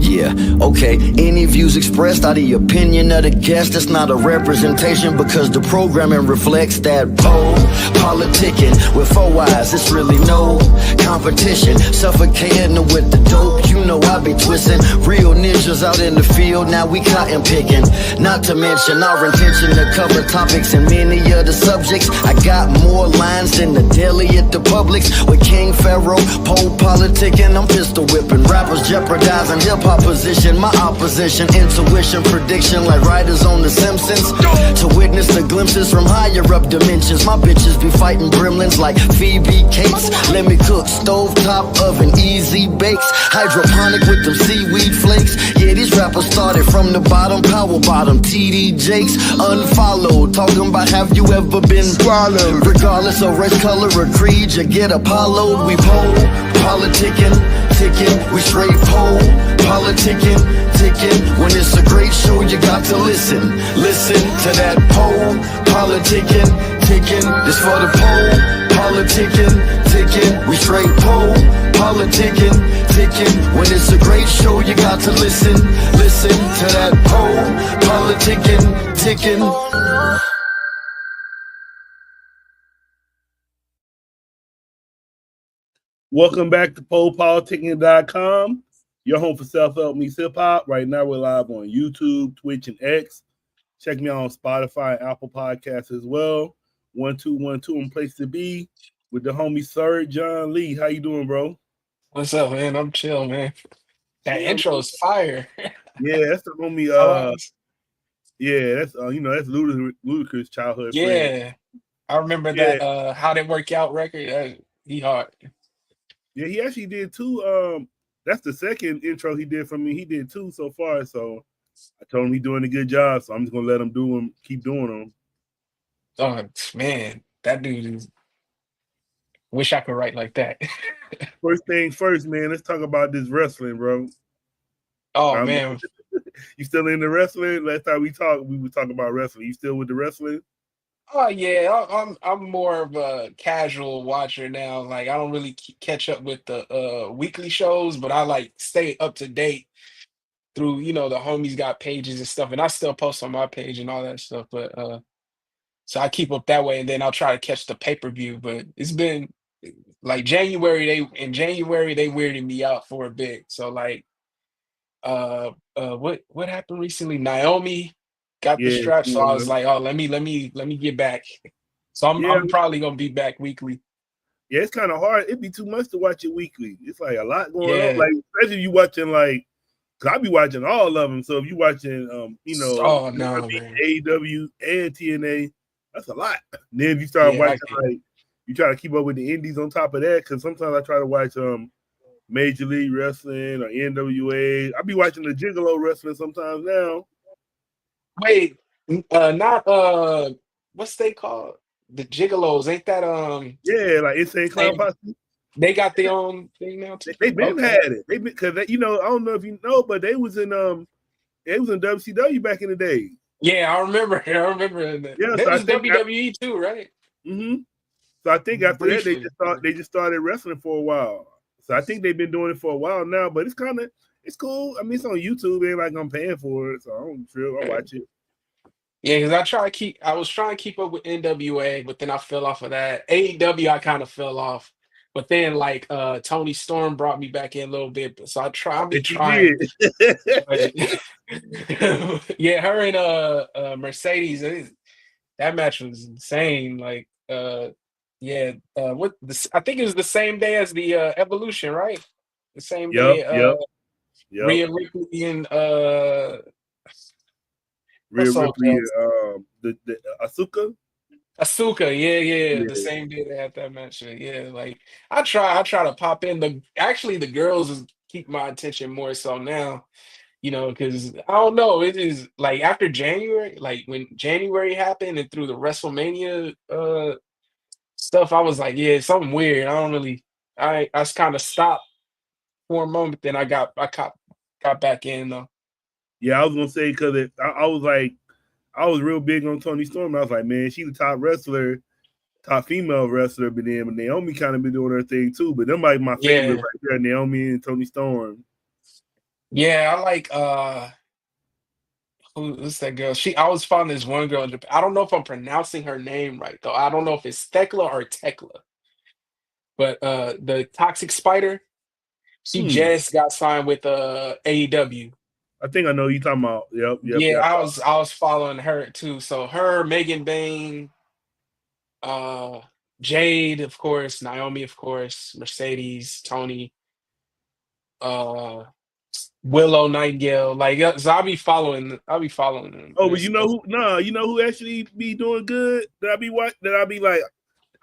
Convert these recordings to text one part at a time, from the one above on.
Yeah, okay. Any views expressed are the opinion of the guest. It's not a representation because the programming reflects that Politickin with 4 eyes. It's really no competition. Suffocating with the dope. You know I be twisting. Real ninjas out in the field. Now we cotton picking. Not to mention our intention to cover topics and many of the subjects. I got more lines than the deli at the Publix. With King Pharaoh, PoPolitickin. I'm pistol whipping. Rappers jeopardizing hip-hop position, my opposition, intuition, prediction like writers on The Simpsons. To witness the glimpses from higher up dimensions. My bitches be fighting gremlins like Phoebe Cates. Let me cook, stovetop oven, easy bakes. Hydroponic with them seaweed flakes. Yeah, these rappers started from the bottom, power bottom, TD Jakes. Unfollowed, talking about have you ever been swallowed? Regardless of race, color, or creed, you get Apollo'd. We politickin, tickin', we straight politickin, tickin'. When it's a great show, you got to listen. Listen to that politickin, tickin'. This for the politickin, tickin'. We straight politickin, tickin'. When it's a great show, you got to listen. Listen to that politickin, tickin'. Welcome back to PoPolitickin.com, your home for self-help meets hip-hop. Right now, we're live on YouTube, Twitch, and X. Check me out on Spotify and Apple Podcasts as well. 1212 in place to be with the homie Sir Jon Lee. How you doing, bro? What's up, man? I'm chill, man. That intro is fire. Yeah, that's the homie. Yeah, that's that's Ludacris' childhood friend. Yeah, I remember that. How They Work Out record. He hard. Yeah, he actually did two. That's the second intro he did for me. He did two so far. So I told him he's doing a good job. So I'm just gonna let him do them, keep doing them. Oh man, that dude is. Wish I could write like that. First thing first, man. Let's talk about this wrestling, bro. Oh man, you still in the wrestling? Last time we talked, we were talking about wrestling. You still with the wrestling? oh yeah, I'm more of a casual watcher now. Like I don't really catch up with the weekly shows, but I like stay up to date through the homies got pages and stuff, and I still post on my page and all that stuff. But so I keep up that way, and then I'll try to catch the pay-per-view. But it's been like January. In January they weirded me out for a bit. So like what happened recently? Naomi got the strap, so I was like, oh, let me get back. So I'm probably gonna be back weekly. Yeah, it's kind of hard. It'd be too much to watch it weekly. It's like a lot going on. Like especially if you watching like, cause I be watching all of them. So if you watching AEW and TNA, that's a lot. And then if you start watching like, you try to keep up with the indies on top of that. Cause sometimes I try to watch Major League Wrestling or NWA. I be watching the Gigolo wrestling sometimes now. Wait, not what's they called? The Gigolos, ain't that Yeah, like Insane Clown Posse. They got their own thing now too. They've been had it. They because I don't know if you know, but they was in WCW back in the day. Yeah, I remember. That. Yeah, they was WWE too, right? Mm-hmm. So I think after that they just started wrestling for a while. So I think they've been doing it for a while now, but it's cool. I mean, it's on YouTube. Ain't like I'm paying for it, so I don't feel I'll watch it. Yeah, because I was trying to keep up with NWA, but then I fell off of that. AEW, I kind of fell off. But then like Tony Storm brought me back in a little bit. So I've been trying. Yeah, her and Mercedes, that match was insane. Like I think it was the same day as the Evolution, right? The same day. Rhea Ripley and Rhea Ripley and the Asuka. Yeah. The same day they had that match. Yeah, like I try to pop in. The girls keep my attention more so now, because I don't know. It is like after January, like when January happened and through the WrestleMania stuff, I was like, yeah, something weird. I don't really. I kind of stopped for a moment, then I got back in though. Yeah, I was gonna say because I was real big on Tony Storm. I was like, man, she's the top wrestler, top female wrestler, but then Naomi kind of been doing her thing too. But them like my favorite Yeah. right there, Naomi and Toni Storm. Yeah, I like who's that girl? I was following this one girl in Japan. I don't know if I'm pronouncing her name right though. I don't know if it's Thekla or Tekla. But the Toxic Spider, she just got signed with AEW. I think I know who you talking about. Yep. Yeah, I was following her too. So her, Megan Bain, uh Jade, of course, Naomi, of course, Mercedes, Tony, uh Willow Nightingale. Like so I'll be following them. Oh, but you know who? Nah, you know who actually be doing good? That I be like,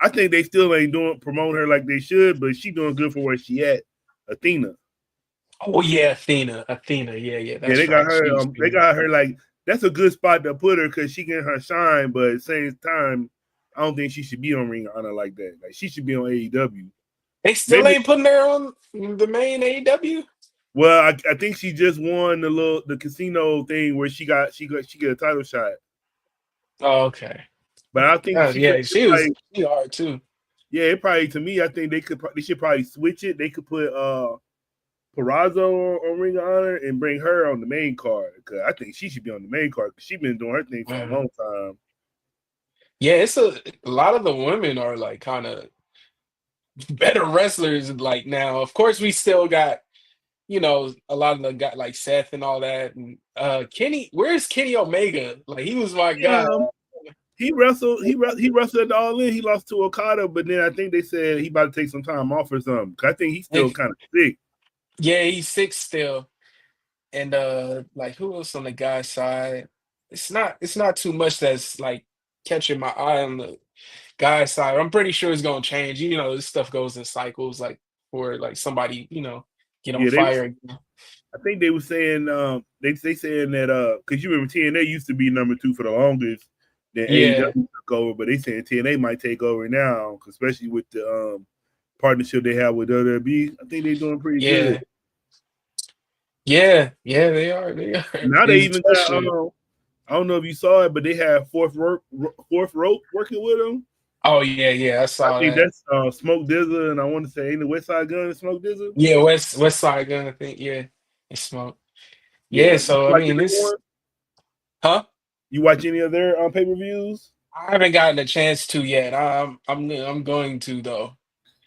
I think they still ain't promoting her like they should, but she doing good for where she at. Athena. Oh yeah, Athena. Yeah, Yeah, that's right. they got her like that's a good spot to put her because she getting her shine, but at the same time, I don't think she should be on Ring of Honor like that. Like she should be on AEW. They still ain't putting her on the main AEW. Well, I think she just won the casino thing where she get a title shot. Oh, okay. But I think she hard too. Yeah, it probably to me, I think they should probably switch it. They could put Perazo on Ring of Honor and bring her on the main card because I think she should be on the main card because she's been doing her thing for a long time. Yeah, it's a lot of the women are like kind of better wrestlers like now. Of course, we still got a lot of the guys like Seth and all that. And Kenny, where's Kenny Omega? Like he was my guy. He wrestled at the All In. He lost to Okada, but then I think they said he about to take some time off or something. Cause I think he's still kind of sick. Yeah, he's sick still. And like who else on the guy's side? It's not too much that's like catching my eye on the guy's side. I'm pretty sure it's gonna change. This stuff goes in cycles, like for like somebody, get on fire. I think they were saying they saying that because you remember TNA used to be number 2 for the longest. Then AEW took over, but they saying TNA might take over now, especially with the partnership they have with WWE. I think they're doing pretty good. Yeah, they are. Now they even got I don't know if you saw it, but they have Fourth Rope working with them. Oh yeah, I saw. I think that's Smoke Dizza, and I want to say ain't the West Side Gun and Smoke Dizza. Yeah, West Side Gun. I think it's Smoke. Yeah, so I mean, it's You watch any of their pay-per-views? I haven't gotten a chance to yet. I'm going to though.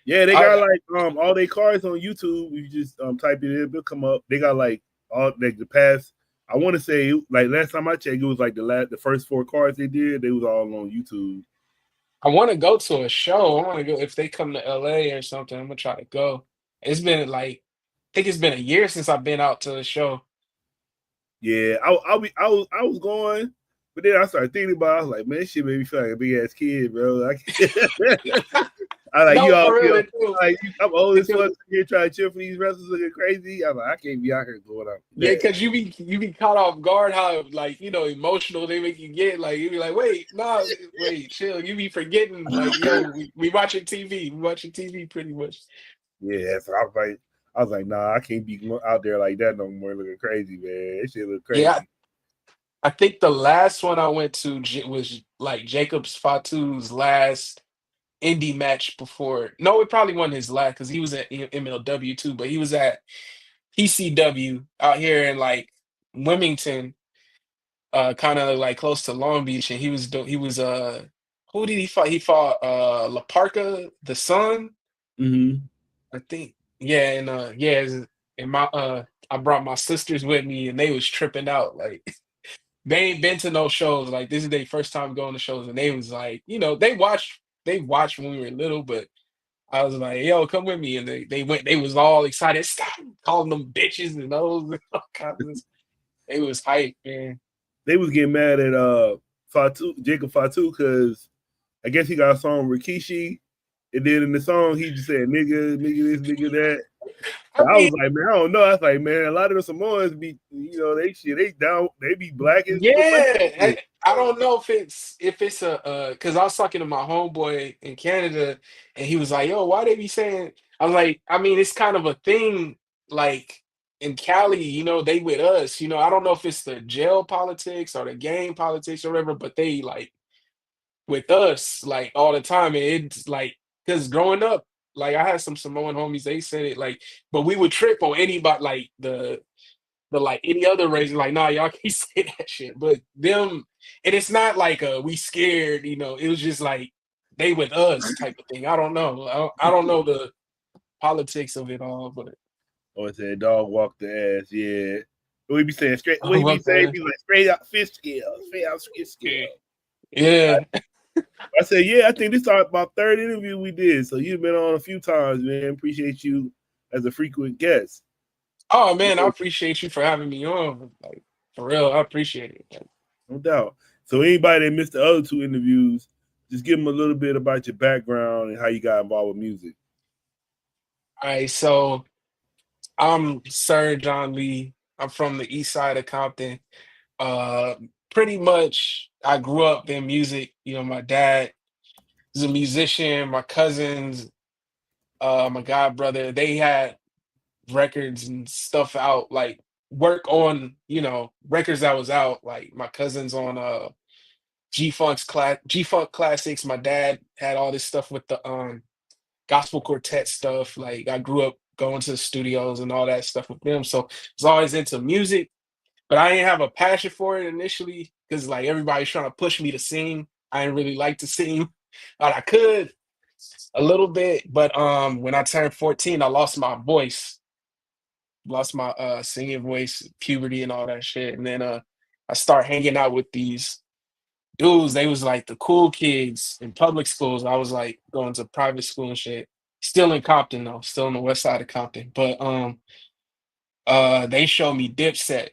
Yeah, they got like all their cards on YouTube. You just type it in, it'll come up. They got like all like the past. I want to say like last time I checked, it was like the first 4 cards they did. They was all on YouTube. I want to go to a show. I want to go if they come to LA or something. I'm gonna try to go. It's been like I think it's been a year since I've been out to a show. Yeah, I was going. But then I started thinking about it. I was like, man, this shit made me feel like a big ass kid, bro. I'm old as fuck here trying to cheer for these wrestlers looking crazy. I'm like, I can't be out here going out. Yeah, because you be caught off guard how like emotional they make you get. Like you be like, wait, chill. You be forgetting like, yo, we watching TV. We watching TV pretty much. Yeah, so I was like, nah, I can't be out there like that no more, looking crazy, man. That shit look crazy. Yeah, I think the last one I went to was like Jacobs Fatu's last indie match before. No, it probably wasn't his last because he was at MLW too, but he was at PCW out here in like Wilmington, kind of like close to Long Beach, and he was who did he fight? He fought La Parca, the son. Mm-hmm. I think and my I brought my sisters with me and they was tripping out like. They ain't been to no shows. Like this is their first time going to shows, and they was like, they watched when we were little, but I was like, yo, come with me, and they went. They was all excited. Stop calling them bitches and those. They was hype, man. They was getting mad at Jacob Fatu because I guess he got a song with Rikishi, and then in the song he just said nigga this, nigga that. I was like, man, I don't know. I was like, man, a lot of the Samoans be, they be black as yeah. I don't know if it's because I was talking to my homeboy in Canada, and he was like, yo, why they be saying? I was like, I mean, it's kind of a thing, like in Cali, they with us, I don't know if it's the jail politics or the gang politics or whatever, but they like with us like all the time. And it's like, because growing up, like I had some Samoan homies, they said it like, but we would trip on anybody like the like any other race, like, nah, y'all can't say that shit. But them, and it's not like we scared, you know, it was just like they with us type of thing. I don't know. I don't know the politics of it all, but Or said dog walk the ass, yeah. We be saying straight. oh, We be what saying the- be like straight out fish scale, straight out fish scale. yeah. I said, yeah. I think this is about third interview we did. So you've been on a few times, man. Appreciate you as a frequent guest. Oh man, I appreciate you for having me on. Like for real, I appreciate it. No doubt. So anybody that missed the other two interviews, just give them a little bit about your background and how you got involved with music. All right, so I'm Sir Jon Lee. I'm from the east side of Compton. Uh, Pretty much I grew up in music. You know, my dad is a musician, my cousins, my god brother, they had records and stuff out, like work on, you know, records that was out. Like my cousins on G Funk classics. My dad had all this stuff with the gospel quartet stuff. Like I grew up going to the studios and all that stuff with them. So I was always into music, but I didn't have a passion for it initially because like everybody's trying to push me to sing. I didn't really like to sing, but I could a little bit. But when I turned 14, I lost my voice, lost my singing voice, puberty and all that shit. And then I start hanging out with these dudes. They was like the cool kids in public schools. I was like going to private school and shit. Still in Compton though, still on the west side of Compton. But they showed me Dipset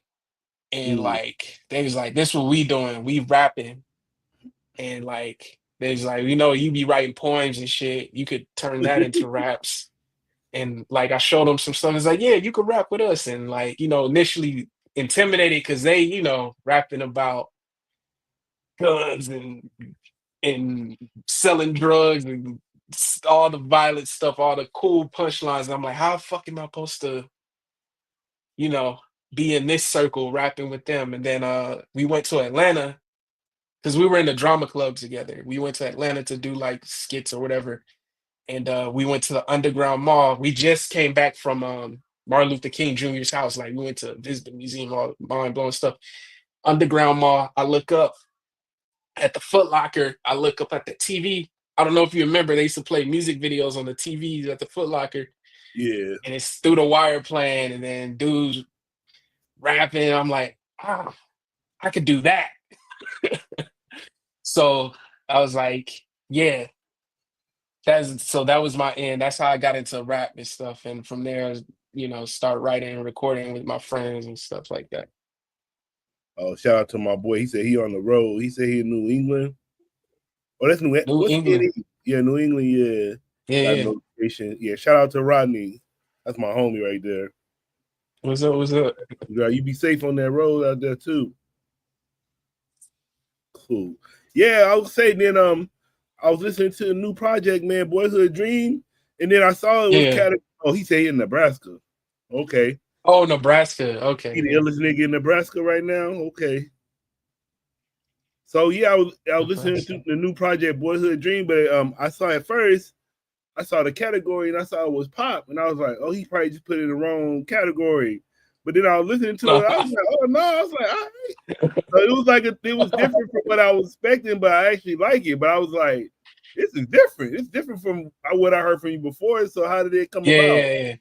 and like they was like, this what we doing, we rapping. And like they was like, you know, you be writing poems and shit, you could turn that into raps. And like I showed them some stuff. It's like, yeah, you could rap with us. And like, you know, initially intimidated because they, you know, rapping about guns and selling drugs and all the violent stuff, all the cool punchlines. And I'm like, how the fuck am I supposed to, you know, be in this circle rapping with them? And then we went to Atlanta because we were in the drama club together. We went to Atlanta to do like skits or whatever. And we went to the Underground Mall. We just came back from Martin Luther King Jr.'s house. Like we went to visit the museum, all mind blowing stuff. Underground Mall. I look up at the Foot Locker. I look up at the TV. I don't know if you remember, they used to play music videos on the TVs at the Foot Locker. Yeah. And it's Through the Wire playing, and then dudes rapping. I'm like, ah, I could do that. So I was like, yeah, that was my end. That's how I got into rap and stuff. And from there, you know, start writing and recording with my friends and stuff like that. Oh, shout out to my boy. He said he on the road. He said he in New England. Oh, that's New New What's England. Yeah, New England, yeah. Yeah, Got yeah. notification. Yeah, shout out to Rodney. That's my homie right there. What's up? What's up? You be safe on that road out there too. Cool. Yeah, I would say then I was listening to a new project, man, Boyhood Dream, and then I saw it was Oh, he said he in Nebraska. Okay. Oh, Nebraska. Okay. He the illest nigga in Nebraska right now. Okay. So yeah, I was listening to the new project Boyhood Dream, but I saw at first, I saw the category and I saw it was pop, and I was like, oh, he probably just put it in the wrong category. But then I was listening to it, I was like, oh no, I was like, all right. So it was like it was different from what I was expecting, but I actually like it. But I was like, this is different. It's different from what I heard from you before. So how did it come about?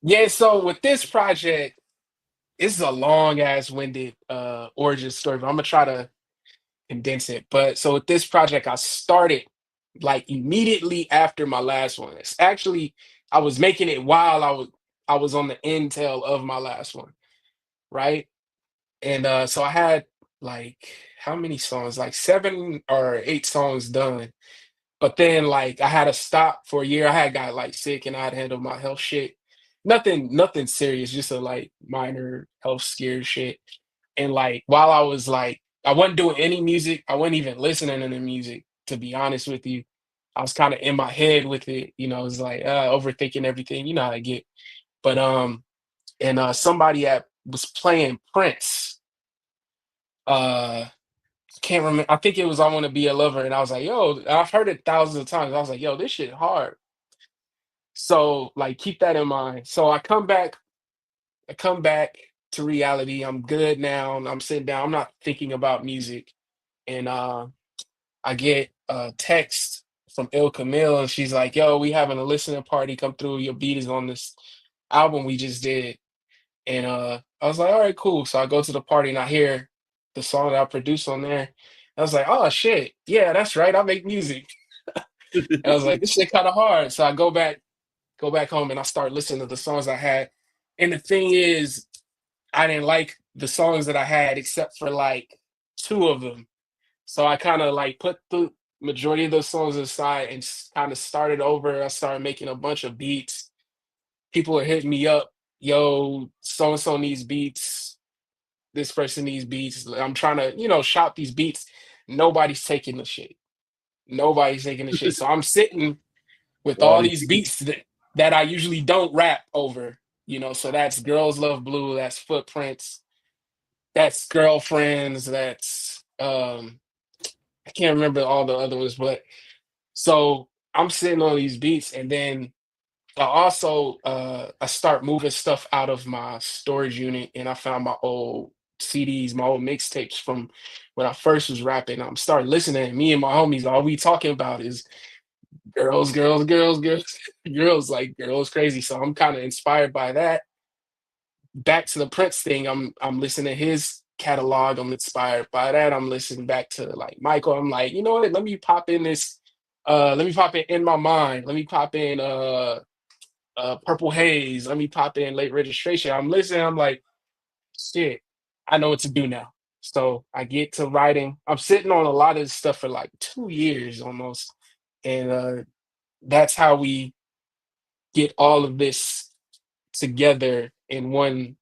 Yeah, so with this project, it's a long ass winded origin story, but I'm gonna try to condense it. But so with this project, I started like immediately after my last one. It's actually, I was making it while I was on the intel of my last one, right? And so I had like how many songs? Like 7 or 8 songs done. But then like I had to stop for a year. I had got like sick and I had handled my health shit. Nothing serious, just a like minor health scare shit. And like while I was like, I wasn't doing any music. I wasn't even listening to the music, to be honest with you. I was kind of in my head with it, you know, it was like overthinking everything, you know how I get. But somebody was playing Prince. Uh can't remember. I think it was I Want to Be a Lover, and I was like, yo, I've heard it thousands of times. I was like, yo, this shit hard. So like keep that in mind. So I come back to reality. I'm good now. I'm sitting down. I'm not thinking about music. And I get a text from Il Camille, and she's like, yo, we having a listening party. Come through. Your beat is on this album we just did. And I was like, all right, cool. So I go to the party and I hear the song that I produced on there. I was like, oh shit, yeah, that's right. I make music. And I was like, this shit kind of hard. So I go back home and I start listening to the songs I had. And the thing is, I didn't like the songs that I had except for like two of them. So I kind of like put the majority of those songs aside and kind of started over. I started making a bunch of beats. People are hitting me up, yo, so and so needs beats. This person needs beats. I'm trying to, shop these beats. Nobody's taking the shit. Nobody's taking the shit. So I'm sitting with All all these these beats that I usually don't rap over. So that's Girls Love Blue, that's Footprints, that's Girlfriends, that's I can't remember all the other ones, but so I'm sitting on these beats, and then I also I start moving stuff out of my storage unit, and I found my old CDs, my old mixtapes from when I first was rapping. I'm starting listening, and me and my homies, all we talking about is girls, girls, girls, girls, girls, like girls crazy. So I'm kind of inspired by that. Back to the Prince thing, I'm listening to his catalog. I'm inspired by that. I'm listening back to like Michael. I'm like, you know what? Let me pop in this. Let me pop in My Mind. Let me pop in Purple Haze. Let me pop in Late Registration. I'm listening. I'm like, shit. I know what to do now. So I get to writing. I'm sitting on a lot of this stuff for like 2 years almost, and that's how we get all of this together in one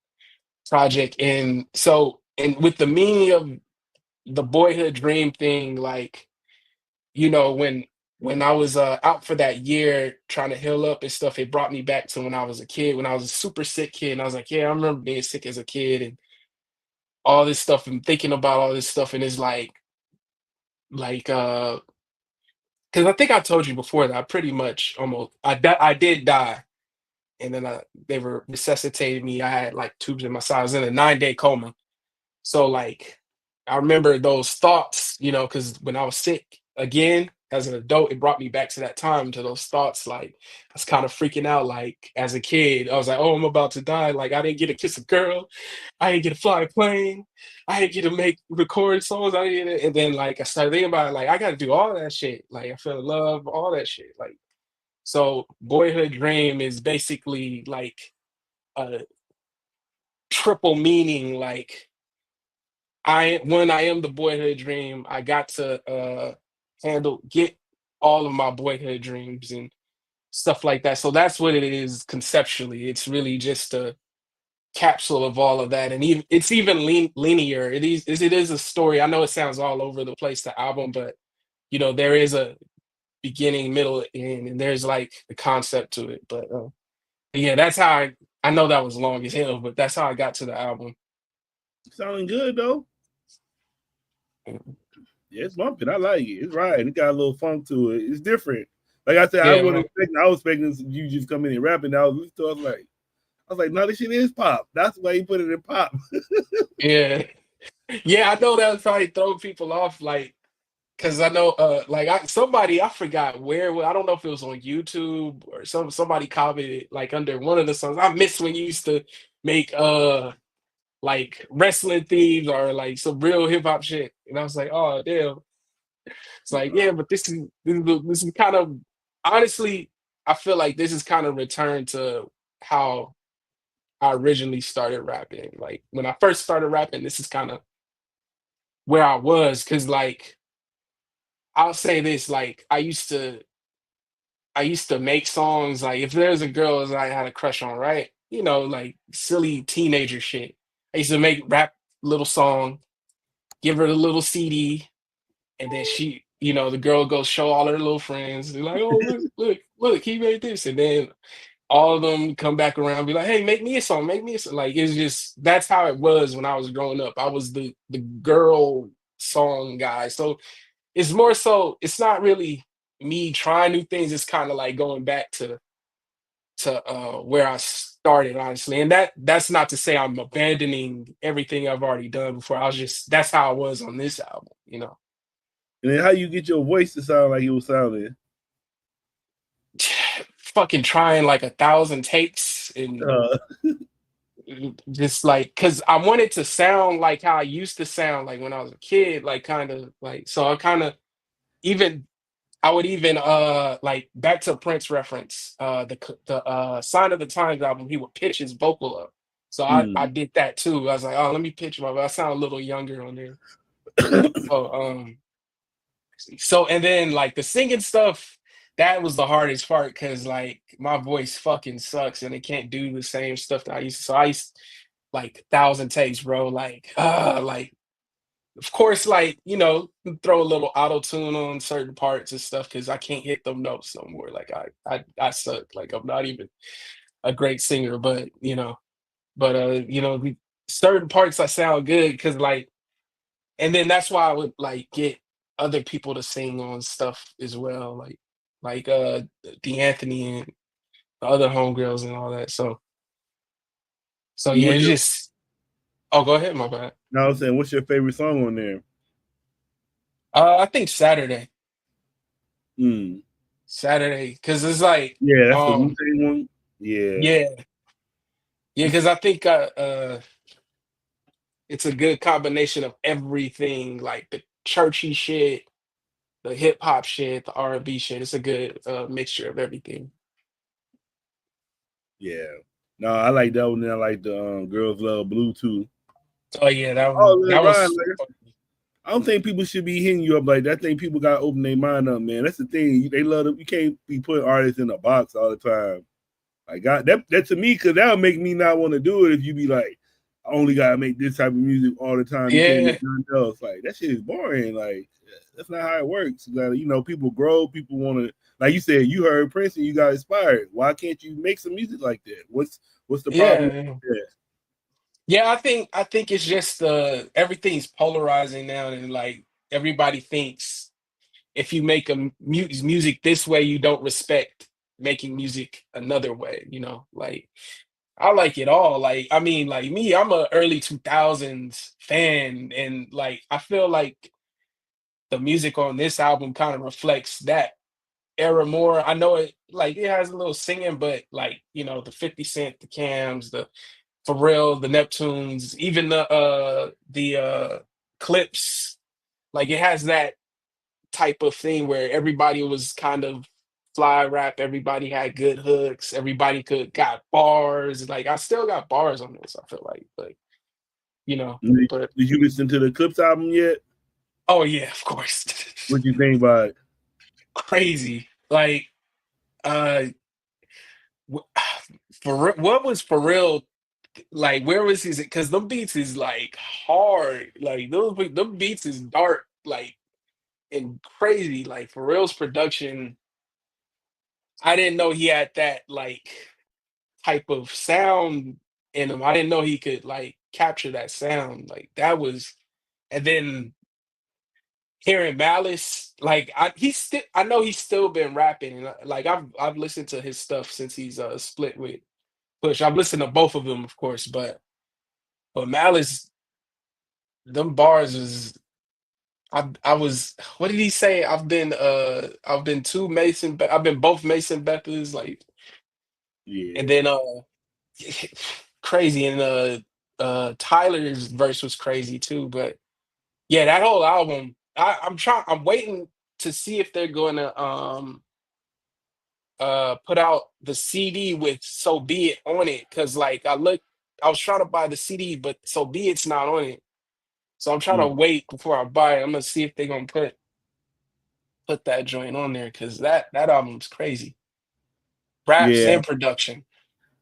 project. And so, and with the meaning of the boyhood dream thing, like, when I was out for that year trying to heal up and stuff, it brought me back to when I was a kid, when I was a super sick kid. And I was like, yeah, I remember being sick as a kid and all this stuff and thinking about all this stuff. And it's like, because I think I told you before that I pretty much almost, I did die. And then they were resuscitating me. I had like tubes in my side. I was in a 9-day coma. So like I remember those thoughts, because when I was sick again as an adult, it brought me back to that time, to those thoughts. Like I was kind of freaking out. Like as a kid, I was like, "Oh, I'm about to die." Like I didn't get to kiss a girl, I didn't get to fly a plane, I didn't get to record songs. I didn't, and then like I started thinking about it, like I got to do all that shit. Like I fell in love, all that shit. Like so, boyhood dream is basically like a triple meaning. Like I am the boyhood dream. I got to get all of my boyhood dreams and stuff like that. So that's what it is conceptually. It's really just a capsule of all of that, and even it's even linear. It is a story. I know it sounds all over the place, the album, but there is a beginning, middle, end, and there's like the concept to it. But yeah, that's how I know that was long as hell, but that's how I got to the album. sounding good though. Yeah, it's bumping. I like it. It's right. It got a little funk to it. It's different. Like I said, Yeah, man. I was expecting you just come in and rapping. I was like, no, this shit is pop. That's why you put it in pop. Yeah. Yeah, I know that was probably throwing people off, like, because I know, like, somebody I forgot where. I don't know if it was on YouTube or somebody commented like under one of the songs. I miss when you used to make like wrestling themes or like some real hip hop shit, and I was like, oh damn. It's like, yeah, but this is kind of, honestly, I feel like this is kind of return to how I originally started rapping. Like when I first started rapping, this is kind of where I was, because like I'll say this, like I used to make songs, like if there's a girl that I had a crush on, right? Like silly teenager shit. I used to make rap little song, give her the little CD, and then the girl goes show all her little friends. They're like, oh look, he made this, and then all of them come back around, and be like, hey, make me a song, make me a song. Like it's just that's how it was when I was growing up. I was the girl song guy. So it's more so, it's not really me trying new things. It's kind of like going back to where I started, honestly. And that's not to say I'm abandoning everything I've already done before. I was just, that's how I was on this album, you know. And then how you get your voice to sound like it was sounding? Fucking trying like 1,000 takes and just like, because I wanted to sound like how I used to sound like when I was a kid, like kind of like, so I kind of even, I would even like back to Prince reference, the Sign of the Times album, he would pitch his vocal up. So I did that too. I was like, oh, let me pitch my, I sound a little younger on there. So so and then like the singing stuff, that was the hardest part because like my voice fucking sucks and it can't do the same stuff that I used to. So I used like 1,000 takes, bro. Like of course, like, you know, throw a little auto tune on certain parts and stuff because I can't hit them notes no more. Like I suck. Like I'm not even a great singer, but you know, certain parts I sound good because like, and then that's why I would like get other people to sing on stuff as well, like D'Anthony and the other homegirls and all that. So yeah, What's it's your, just, oh, go ahead, my bad. now I'm saying, what's your favorite song on there? I think Saturday. Mm. Saturday, because it's like, Yeah, that's the Wu-Tang one. Yeah. yeah, yeah, because I think it's a good combination of everything, like the churchy shit, the hip hop shit, the R&B shit. It's a good mixture of everything. Yeah. No, I like that one. And I like the Girls Love Blue too. Oh yeah, Oh, that Ryan, was. like, I don't think people should be hitting you up like that. I think people got to open their mind up, man. That's the thing. They love them. You can't be putting artists in a box all the time. Like, God, that to me, because that'll make me not want to do it if you be like, I only got to make this type of music all the time. You can't Yeah, make nothing else. Like, that shit is boring. Like, that's not how it works. You know, people grow. People want to, like you said, you heard Prince and you got inspired. Why can't you make some music like that? What's the problem yeah, with that? yeah. I think it's just everything's polarizing now, and like everybody thinks if you make music this way, you don't respect making music another way. You know, like I like it all. Like, I mean, like me, I'm a early 2000s fan, and like I feel like the music on this album kind of reflects that era more. I know it like it has a little singing, but like, you know, the 50 Cent, the Cams, the Pharrell, the Neptunes, even the Clipse, like it has that type of thing where everybody was kind of fly rap, everybody had good hooks, everybody could got bars. Like I still got bars on this, I feel like, but you know, but Did you listen to the Clipse album yet? oh yeah, of course. What you think about it? Crazy. Like uh for what was for real, like where was his, because them beats is like hard, like them beats is dark, like and crazy. Like Pharrell's production, I didn't know he had that like type of sound in him. I didn't know he could like capture that sound. Like that was, and then hearing Malice, like I know he's still been rapping, and like I've listened to his stuff since he's split with Push. I've listened to both of them, of course, but Malice, them bars is, I was, what did he say? I've been I've been both Mason Bethers, like, and Yeah. then crazy, and Tyler's verse was crazy too. But yeah, that whole album, I'm waiting to see if they're gonna put out the CD with So Be It on it, because like I was trying to buy the CD, but So Be It's not on it. So I'm trying to Mm. wait before I buy it. I'm gonna see if they're gonna put that joint on there, because that album's crazy. Raps Yeah. and production.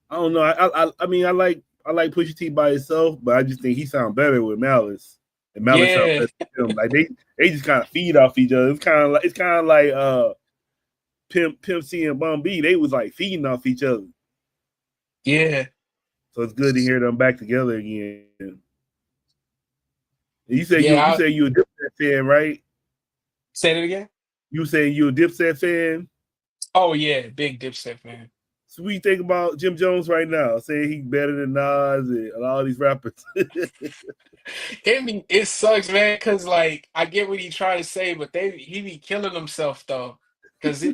I don't know. I mean, I like Pusha T by itself, but I just think he sound better with Malice, and Malice sound Yeah, better with him. Like they just kind of feed off each other. It's kind of like Pimp C and Bun B. They was like feeding off each other. yeah, So it's good to hear them back together again. And you yeah. say you a Dipset fan, right? Say it again. You saying you a Dipset fan? Oh yeah, big Dipset fan. So what you think about Jim Jones right now, saying he's better than Nas and all these rappers? It sucks, man, because like I get what he trying to say, but he be killing himself though. Because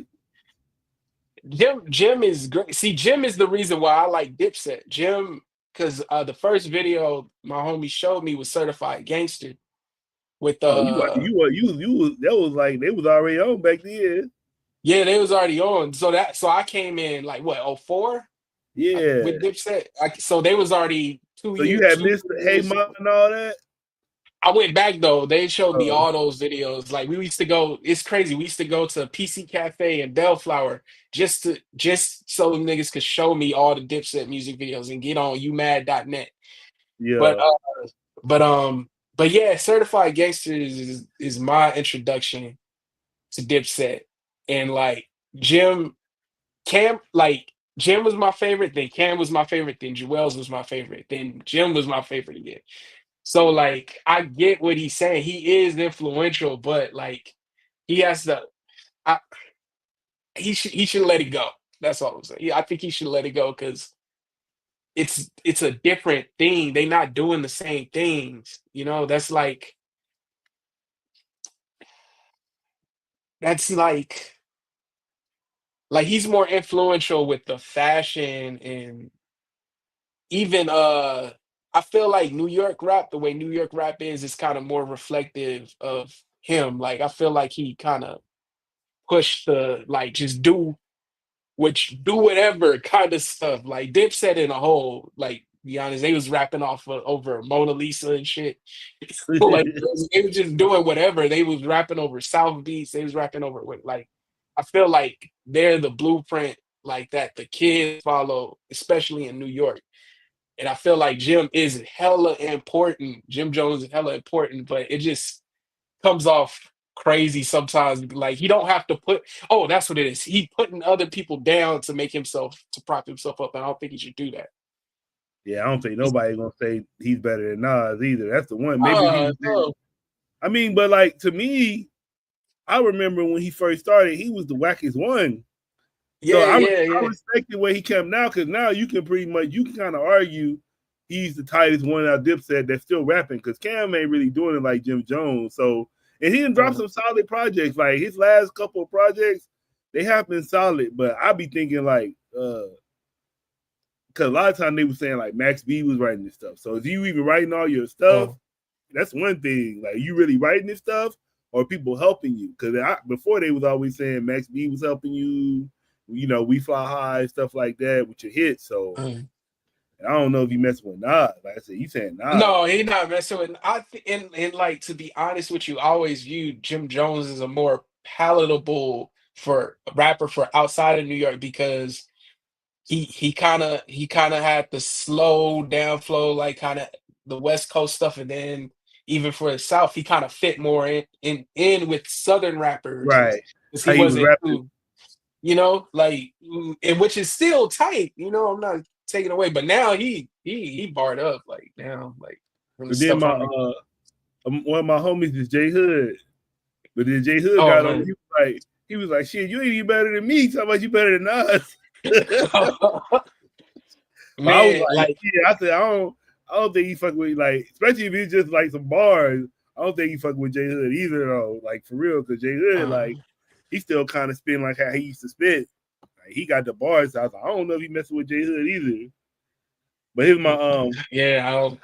Jim is great. See, Jim is the reason why I like Dipset. Jim, because the first video my homie showed me was Certified Gangster with Oh, you that was like they was already on back then. yeah, they was already on. So I came in like what, 04 Yeah. with Dipset. So they was already So you had two missed the Hey years. Mom and all that? I went back though. They showed me Oh, all those videos. Like we used to go, it's crazy. We used to go to PC Cafe in Bellflower just so them niggas could show me all the Dipset music videos and get on umad.net. But yeah. but but yeah, Certified Gangster is my introduction to Dipset. And like Cam, like Jim was my favorite, then Cam was my favorite, then Joel's was my favorite, then Jim was my favorite again. So like I get what he's saying. He is influential, but like he has to I, he should let it go. That's all I'm saying. I think he should let it go because it's a different thing. They're not doing the same things. That's that's like he's more influential with the fashion and even I feel like New York rap, the way New York rap is kind of more reflective of him. Like I feel like he kind of push the like just do whatever kind of stuff. Like Dipset in a whole, like be honest, they was rapping off over Mona Lisa and shit. Like they was just doing whatever. They was rapping over South Beats. They was rapping over like I feel like they're the blueprint like that the kids follow, especially in New York. And I feel like Jim is hella important. Jim Jones is hella important, but it just comes off crazy sometimes. Like he don't have to put. Oh, that's what it is. He putting other people down to make himself to prop himself up. And I don't think he should do that. Yeah, I don't think nobody's gonna say he's better than Nas either. That's the one. Maybe he was. No. I mean, but like to me, I remember when he first started, he was the wackest one. So Yeah, I respect the way he came now because now you can kind of argue he's the tightest one out Dipset that's still rapping because Cam ain't really doing it like Jim Jones. So and he didn't drop some solid projects. Like his last couple of projects, they have been solid. But I be thinking like because a lot of times they were saying like Max B was writing this stuff. So if you even writing all your stuff, that's one thing. Like you really writing this stuff or people helping you? Because before they was always saying Max B was helping you. We fly high, stuff like that with your hits. So I don't know if you messing with Nas. Like I said, you saying Nas. No, he not messing with. And like to be honest with you, I always viewed Jim Jones as a more palatable for rapper for outside of New York because he kind of had the slow down flow, like kind of the West Coast stuff, and then even for the South, he kind of fit more in with Southern rappers, Right. because How he he was wasn't rapping. too, like, and which is still tight. I'm not taking away, but now he barred up like now, like from the But then stuff my on the. one of my homies is J Hood. But then J Hood Oh got on. man. He was like, shit, you ain't even better than me. Talking about you better than Nas. I was Man, like, like yeah. I said, I don't think he fuck with like, especially if it's just like some bars. I don't think he fuck with J Hood either though. Like for real, because J Hood like he still kind of spin like how he used to spit. Like, he got the bars. So I was like, I don't know if he messing with J Hood either. But here's my yeah, I don't.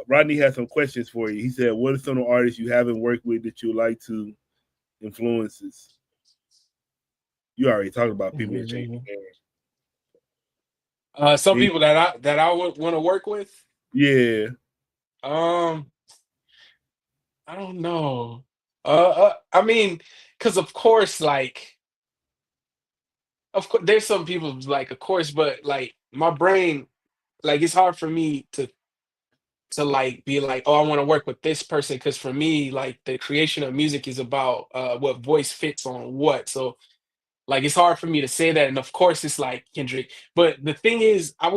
Rodney has some questions for you. He said, "What are some of the artists you haven't worked with that you like to influences?" You already talked about people that change the game. Some people that I would want to work with. Yeah. I don't know. I mean, because of course, like, of course, there's some people who's like, of course, but like my brain, like, it's hard for me to like be like, oh, I want to work with this person, because for me, like, the creation of music is about what voice fits on what. So, like, it's hard for me to say that, and of course, it's like Kendrick. But the thing is, I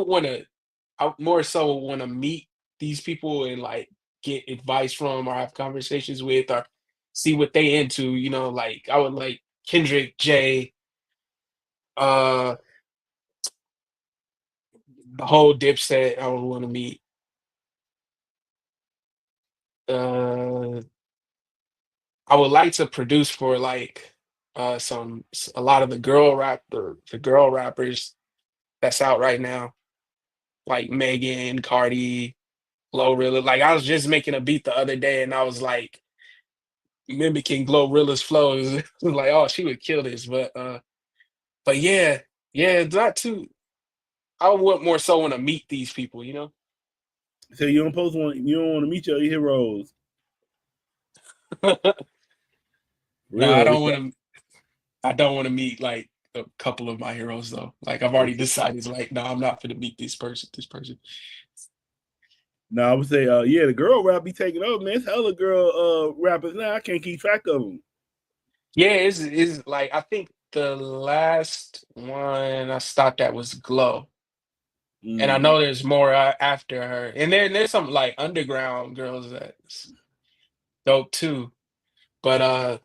more so want to meet these people and like get advice from or have conversations with or see what they into. You know, like I would like Kendrick, Jay, uh, the whole Dipset. I would want to meet. Uh, I would like to produce for like a lot of the girl rappers that's out right now, like Megan, Cardi, Glorilla. Like I was just making a beat the other day and I was like mimicking Glorilla's flows. It was like, oh, she would kill this. But yeah, yeah, it's not too I would more so want to meet these people, you know? So you don't want to meet your heroes. No, I Real. don't want to I don't want to meet like a couple of my heroes though. Like I've already decided like, no, I'm not gonna meet this person. No, I would say, yeah, the girl rap be taking over, man. It's hella girl rappers now. I can't keep track of them. Yeah, it's like I think the last one I stopped at was Glow. And I Mm. know there's more after her. And there's some like underground girls that's dope too. But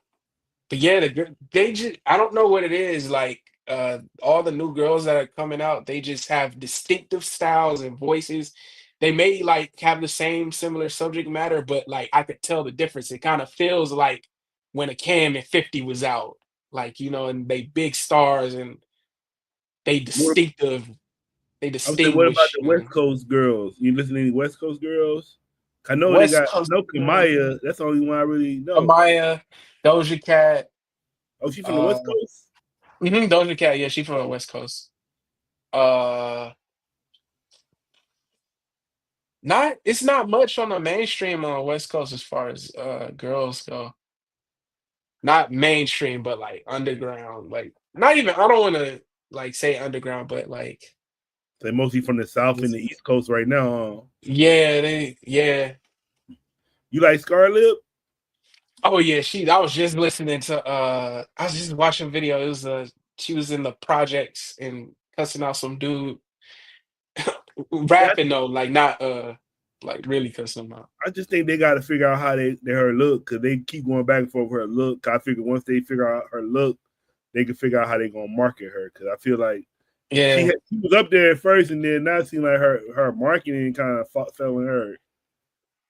but yeah, they just I don't know what it is. Like all the new girls that are coming out, they just have distinctive styles and voices. They may like have the same similar subject matter, but like I could tell the difference. It kind of feels like when a Cam and 50 was out, like you know, and they big stars and they What, distinctive, they I would say, what about distinguish, the you West know. Coast girls? You listen to any West Coast girls? I know they West got Coast, no Kamaya. That's the only one I really know. Amaya, Doja Cat, Oh, she from the uh, West Coast? Doja Cat, yeah, she from the Oh, West Coast. Uh, Not it's not much on the mainstream on the West Coast as far as girls go. Not mainstream, but like underground. Like not even I don't want to like say underground, but like they mostly from the South and the East Coast right now. Huh? yeah, yeah. You like Scarlett? Oh yeah, I was just listening to I was just watching video. It was she was in the projects and cussing out some dude Yeah, rapping though, like not like really cussing him out. I just think they got to figure out how they her look because they keep going back and forth with her look. I figure once they figure out her look, they can figure out how they gonna market her. Because I feel like Yeah. she was up there at first, and then now it seems like her marketing kind of fell in her.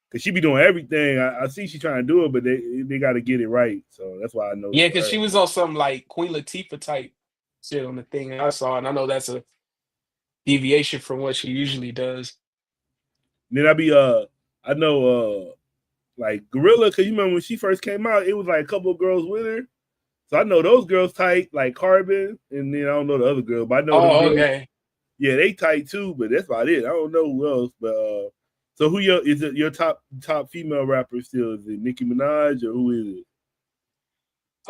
Because she be doing everything. I see she trying to do it, but they got to get it right. So that's why I know Yeah, it's because her. she was on some like Queen Latifah type shit on the thing I saw, and I know that's a deviation from what she usually does. And then I know like Gorilla, because you remember when she first came out, it was like a couple of girls with her. So I know those girls tight, like Carbon, and then I don't know the other girl, but I know them Oh, girls. okay. Yeah, they tight too, but that's about it. I don't know who else. But so is it your top female rapper still? Is it Nicki Minaj or who is it?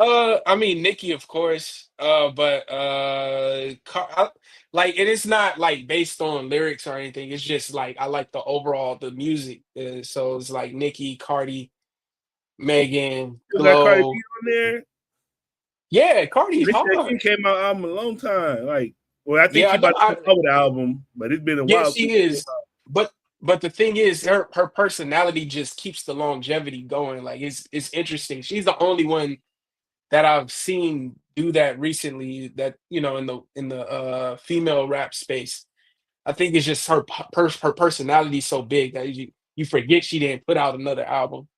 I mean Nicki, of course. But like it is not like based on lyrics or anything. It's just like I like the music. So it's like Nicki, Cardi, Megan, You got Cardi B Glow. on there. Yeah, Cardi They said she hard. came out album a long time. Like, well, I think Yeah, she I know. about to come out with an album, but it's been a Yeah, while since she she came is. out. But the thing is, her personality just keeps the longevity going. Like it's interesting. She's the only one that I've seen do that recently. That you know in the female rap space. I think it's just her personality so big that you forget she didn't put out another album.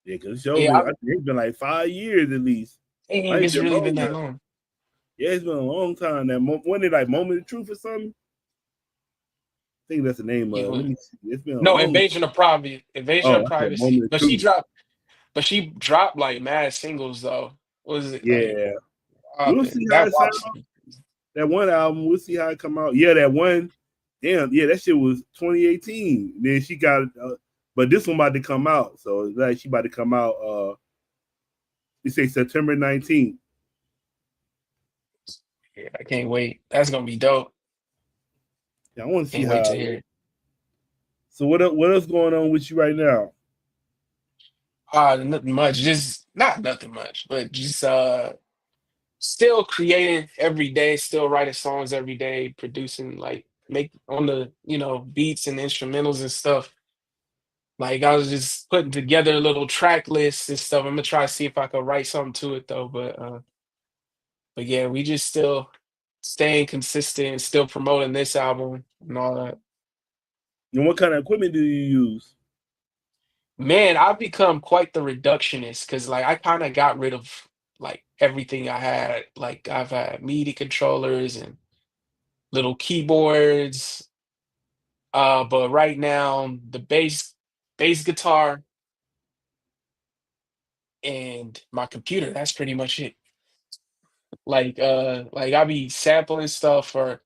Yeah, because the show Yeah, been, I think it's been like 5 years at least. dang, Might it's be really been that longer. long. Yeah, it's been a long time. That when it like Moment of Truth or something? I think that's the name Yeah, of it. Let me see. It's been a no, long. Invasion Oh, of I said Moment Privacy. of Truth. But she dropped like mad singles though. What was it like? Yeah, we'll see how That it sounds. WAP. That one album, we'll see how it come out. Yeah, that one. Damn, yeah, that shit was 2018. Then she got, but this one about to come out. So it's like she about to come out. They say September 19th. Yeah, I can't wait. That's gonna be dope. Yeah, I want to see Can't wait how. to hear it. So what else going on with you right now? Nothing much. Just not nothing much, but just still creating every day, still writing songs every day, producing like make on the beats and instrumentals and stuff. Like I was just putting together a little track list and stuff. I'm gonna try to see if I could write something to it though. But yeah, we just still staying consistent, still promoting this album and all that. And what kind of equipment do you use? Man, I've become quite the reductionist because like I kind of got rid of like everything I had. Like I've had MIDI controllers and little keyboards. But right now the bass guitar and my computer, that's pretty much it. Like I be sampling stuff for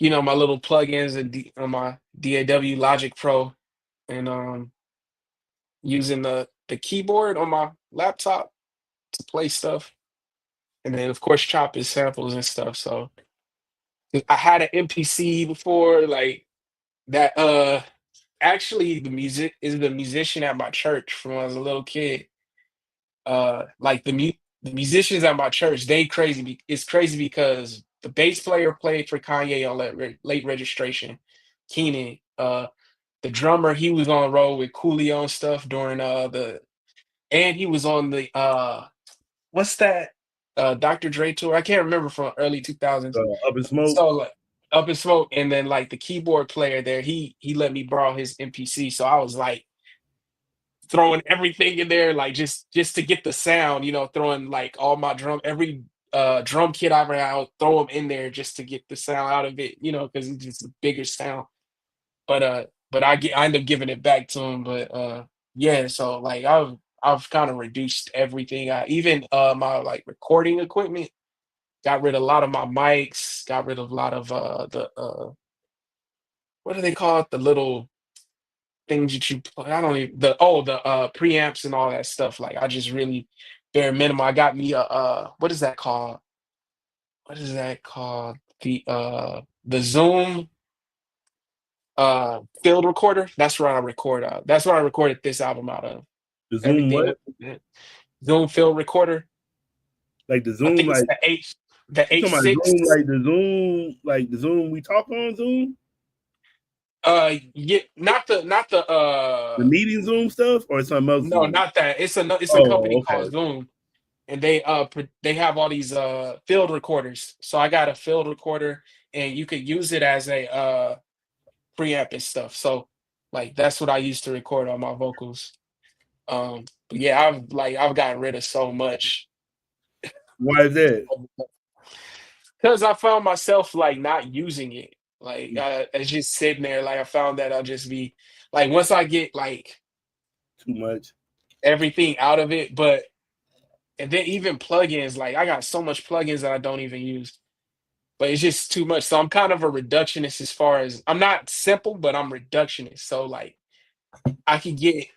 my little plugins and on my DAW Logic Pro and using the keyboard on my laptop to play stuff. And then of course chopping samples and stuff. So I had an MPC before, like that actually the musician at my church from when I was a little kid. Like the musicians at my church, they crazy. It's crazy because the bass player played for Kanye on late registration, Keenan. The drummer, he was on the road with Coolio and stuff during and he was on the what's that Dr. Dre tour? I can't remember, from early 2000s. Up in Smoke? So like Up in Smoke, and then like the keyboard player there, he let me borrow his MPC. So I was like throwing everything in there, like just to get the sound, throwing like all my every drum kit I ever had, I'll throw them in there just to get the sound out of it, because it's just a bigger sound. But I end up giving it back to him. But yeah, so like I've kind of reduced everything. I even my like recording equipment, got rid of a lot of my mics, got rid of a lot of the what do they call it? The little things that you play. I don't even the preamps and all that stuff. Like I just really bare minimum. I got me a what is that called? What is that called? The Zoom field recorder. That's where I record that's where I recorded this album out of. The Zoom Everything what? with the Zoom field recorder. Like the I Zoom, think it's like the you H talking about six. Zoom, like the Zoom we talk on Zoom? Yeah, not the The meeting Zoom stuff or something else no, Zoom? not that. It's a company Oh, called okay. Zoom, and they have all these field recorders. So I got a field recorder, and you could use it as a preamp and stuff. So like that's what I use to record all my vocals. But yeah, I've gotten rid of so much Why is that? because I found myself like not using it. Like it's just sitting there. Like I found that I'll just be like, once I get like Too much. everything out of it, but and then even plugins, like I got so much plugins that I don't even use. But it's just too much. So I'm kind of a reductionist as far as I'm not simple, but I'm reductionist. So like I could get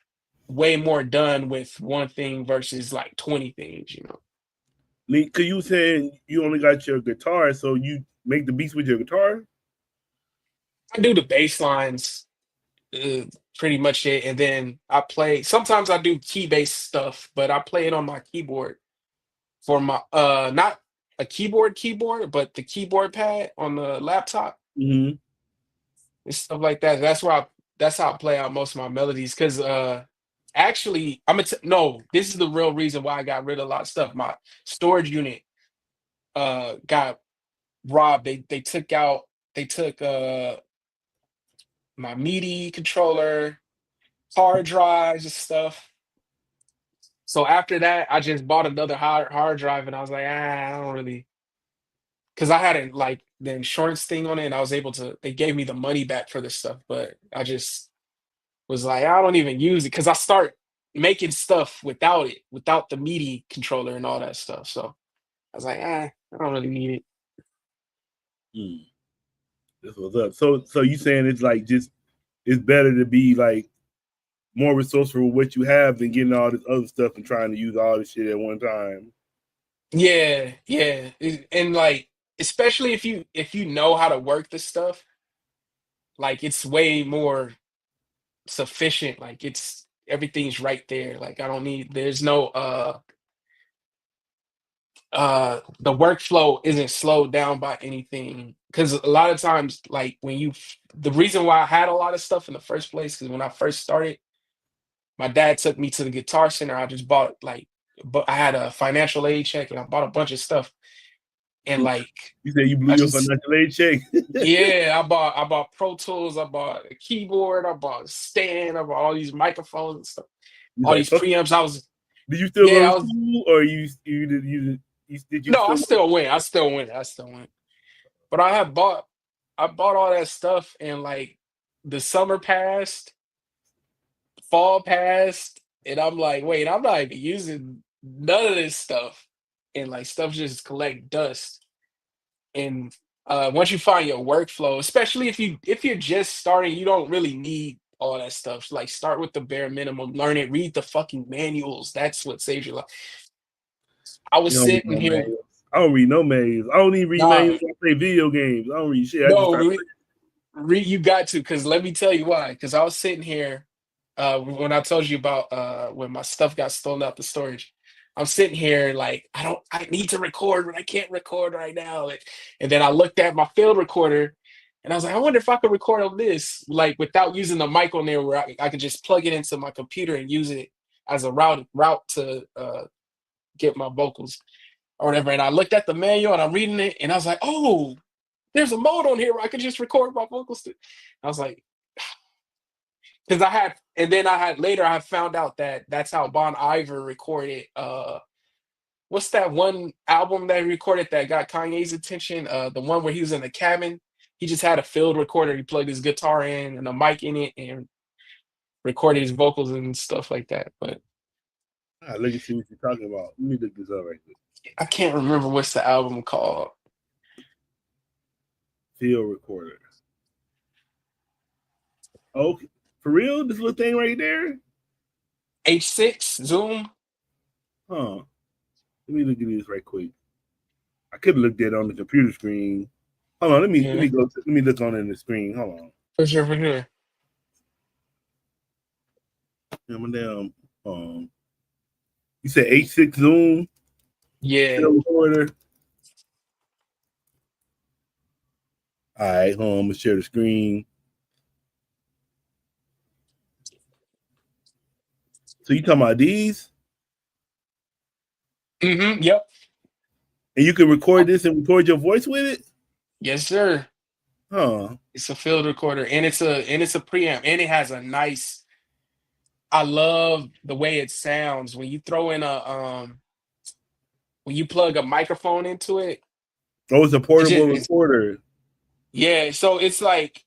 way more done with one thing versus like 20 things. Cause you saying you only got your guitar, so you make the beats with your guitar? I do the bass lines, uh, pretty much it. And then sometimes I do key based stuff, but I play it on my keyboard for my not a keyboard, but the keyboard pad on the laptop Mm-hmm. and stuff like that. That's how I play out most of my melodies. Cause actually no, this is the real reason why I got rid of a lot of stuff. My storage unit got robbed. They took my MIDI controller, hard drives and stuff. So after that, I just bought another hard drive, and I was like, I don't really, because I had like the insurance thing on it, and I was able to. They gave me the money back for this stuff, but I just was like, I don't even use it because I start making stuff without the MIDI controller and all that stuff. So I was like, I don't really need it. Mm. This was up. So you saying it's like just it's better to be like more resourceful with what you have than getting all this other stuff and trying to use all this shit at one time. Yeah, yeah, and like especially if you know how to work this stuff, like it's way more sufficient. Like it's everything's right there. Like I don't need. There's no the workflow isn't slowed down by anything. Because a lot of times, like the reason why I had a lot of stuff in the first place, because when I first started, my dad took me to the Guitar Center. I just bought but I had a financial aid check and I bought a bunch of stuff. And like, You said you blew I your just, financial aid check. yeah, I bought Pro Tools, I bought a keyboard, I bought a stand, I bought all these microphones and stuff, You all like, these fuck. preamps. Did you still go Yeah, to I was, school, or did you no, I still work? still went. I still went. I still went. But I bought all that stuff and like the summer passed, fall passed, and I'm like, wait, I'm not even using none of this stuff. And like stuff just collect dust. And once you find your workflow, especially if you're just starting, you don't really need all that stuff. Like start with the bare minimum, learn it, read the fucking manuals. That's what saves your life. I was You don't read sitting no here, manuals. I don't read no manuals. I don't even read nah, manuals when I play video games. I don't read shit. I just no, start. you got to, because let me tell you why. Because I was sitting here when I told you about when my stuff got stolen out the storage. I'm sitting here like I need to record, but I can't record right now. And then I looked at my field recorder and I was like, I wonder if I could record on this, like without using the mic on there, where I could just plug it into my computer and use it as a route to get my vocals or whatever. And I looked at the manual and I'm reading it and I was like, oh, there's a mode on here where I could just record my vocals. I was like, because I had found out that that's how Bon Iver recorded. What's that one album that he recorded that got Kanye's attention? The one where he was in the cabin. He just had a field recorder. He plugged his guitar in and a mic in it and recorded his vocals and stuff like that. But Look and see what you're talking about. Let me look this up right quick. I can't remember what's the album called. Field recorder. Okay, for real? This little thing right there? H6 Zoom. Huh. Let me look at this right quick. I could have looked at it on the computer screen. Hold on, let me look on it in the screen. Hold on. For sure, for sure. Damn. You said H6 Zoom? Yeah. Field recorder. All right, hold on. I'm gonna share the screen. So you talking about these? Mm-hmm. Yep. And you can record this and record your voice with it? Yes, sir. Huh. It's a field recorder and it's a preamp and it has a nice. I love the way it sounds when you throw in when you plug a microphone into it. Oh, it's a portable It's, recorder. yeah, so it's like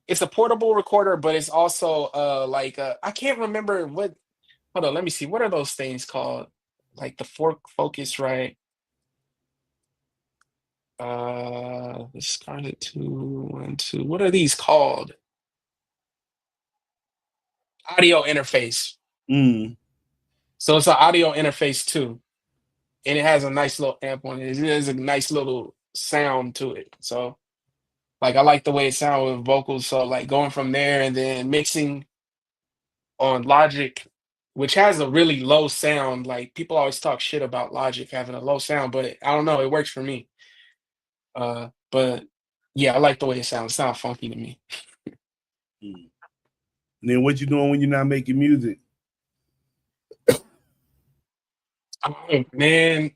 it's a portable recorder, but it's also I can't remember what. Hold on, let me see. What are those things called? Like the Focus, right? The Scarlett 212. What are these called? Audio interface. Mm. So it's an audio interface too, and it has a nice little amp on it. There's a nice little sound to it. So like I like the way it sounds with vocals. So like going from there and then mixing on Logic, which has a really low sound. Like people always talk shit about Logic having a low sound, but I don't know, it works for me. But yeah, I like the way it sounds. It sounds funky to me. Mm. And then what you doing when you're not making music? Oh, man,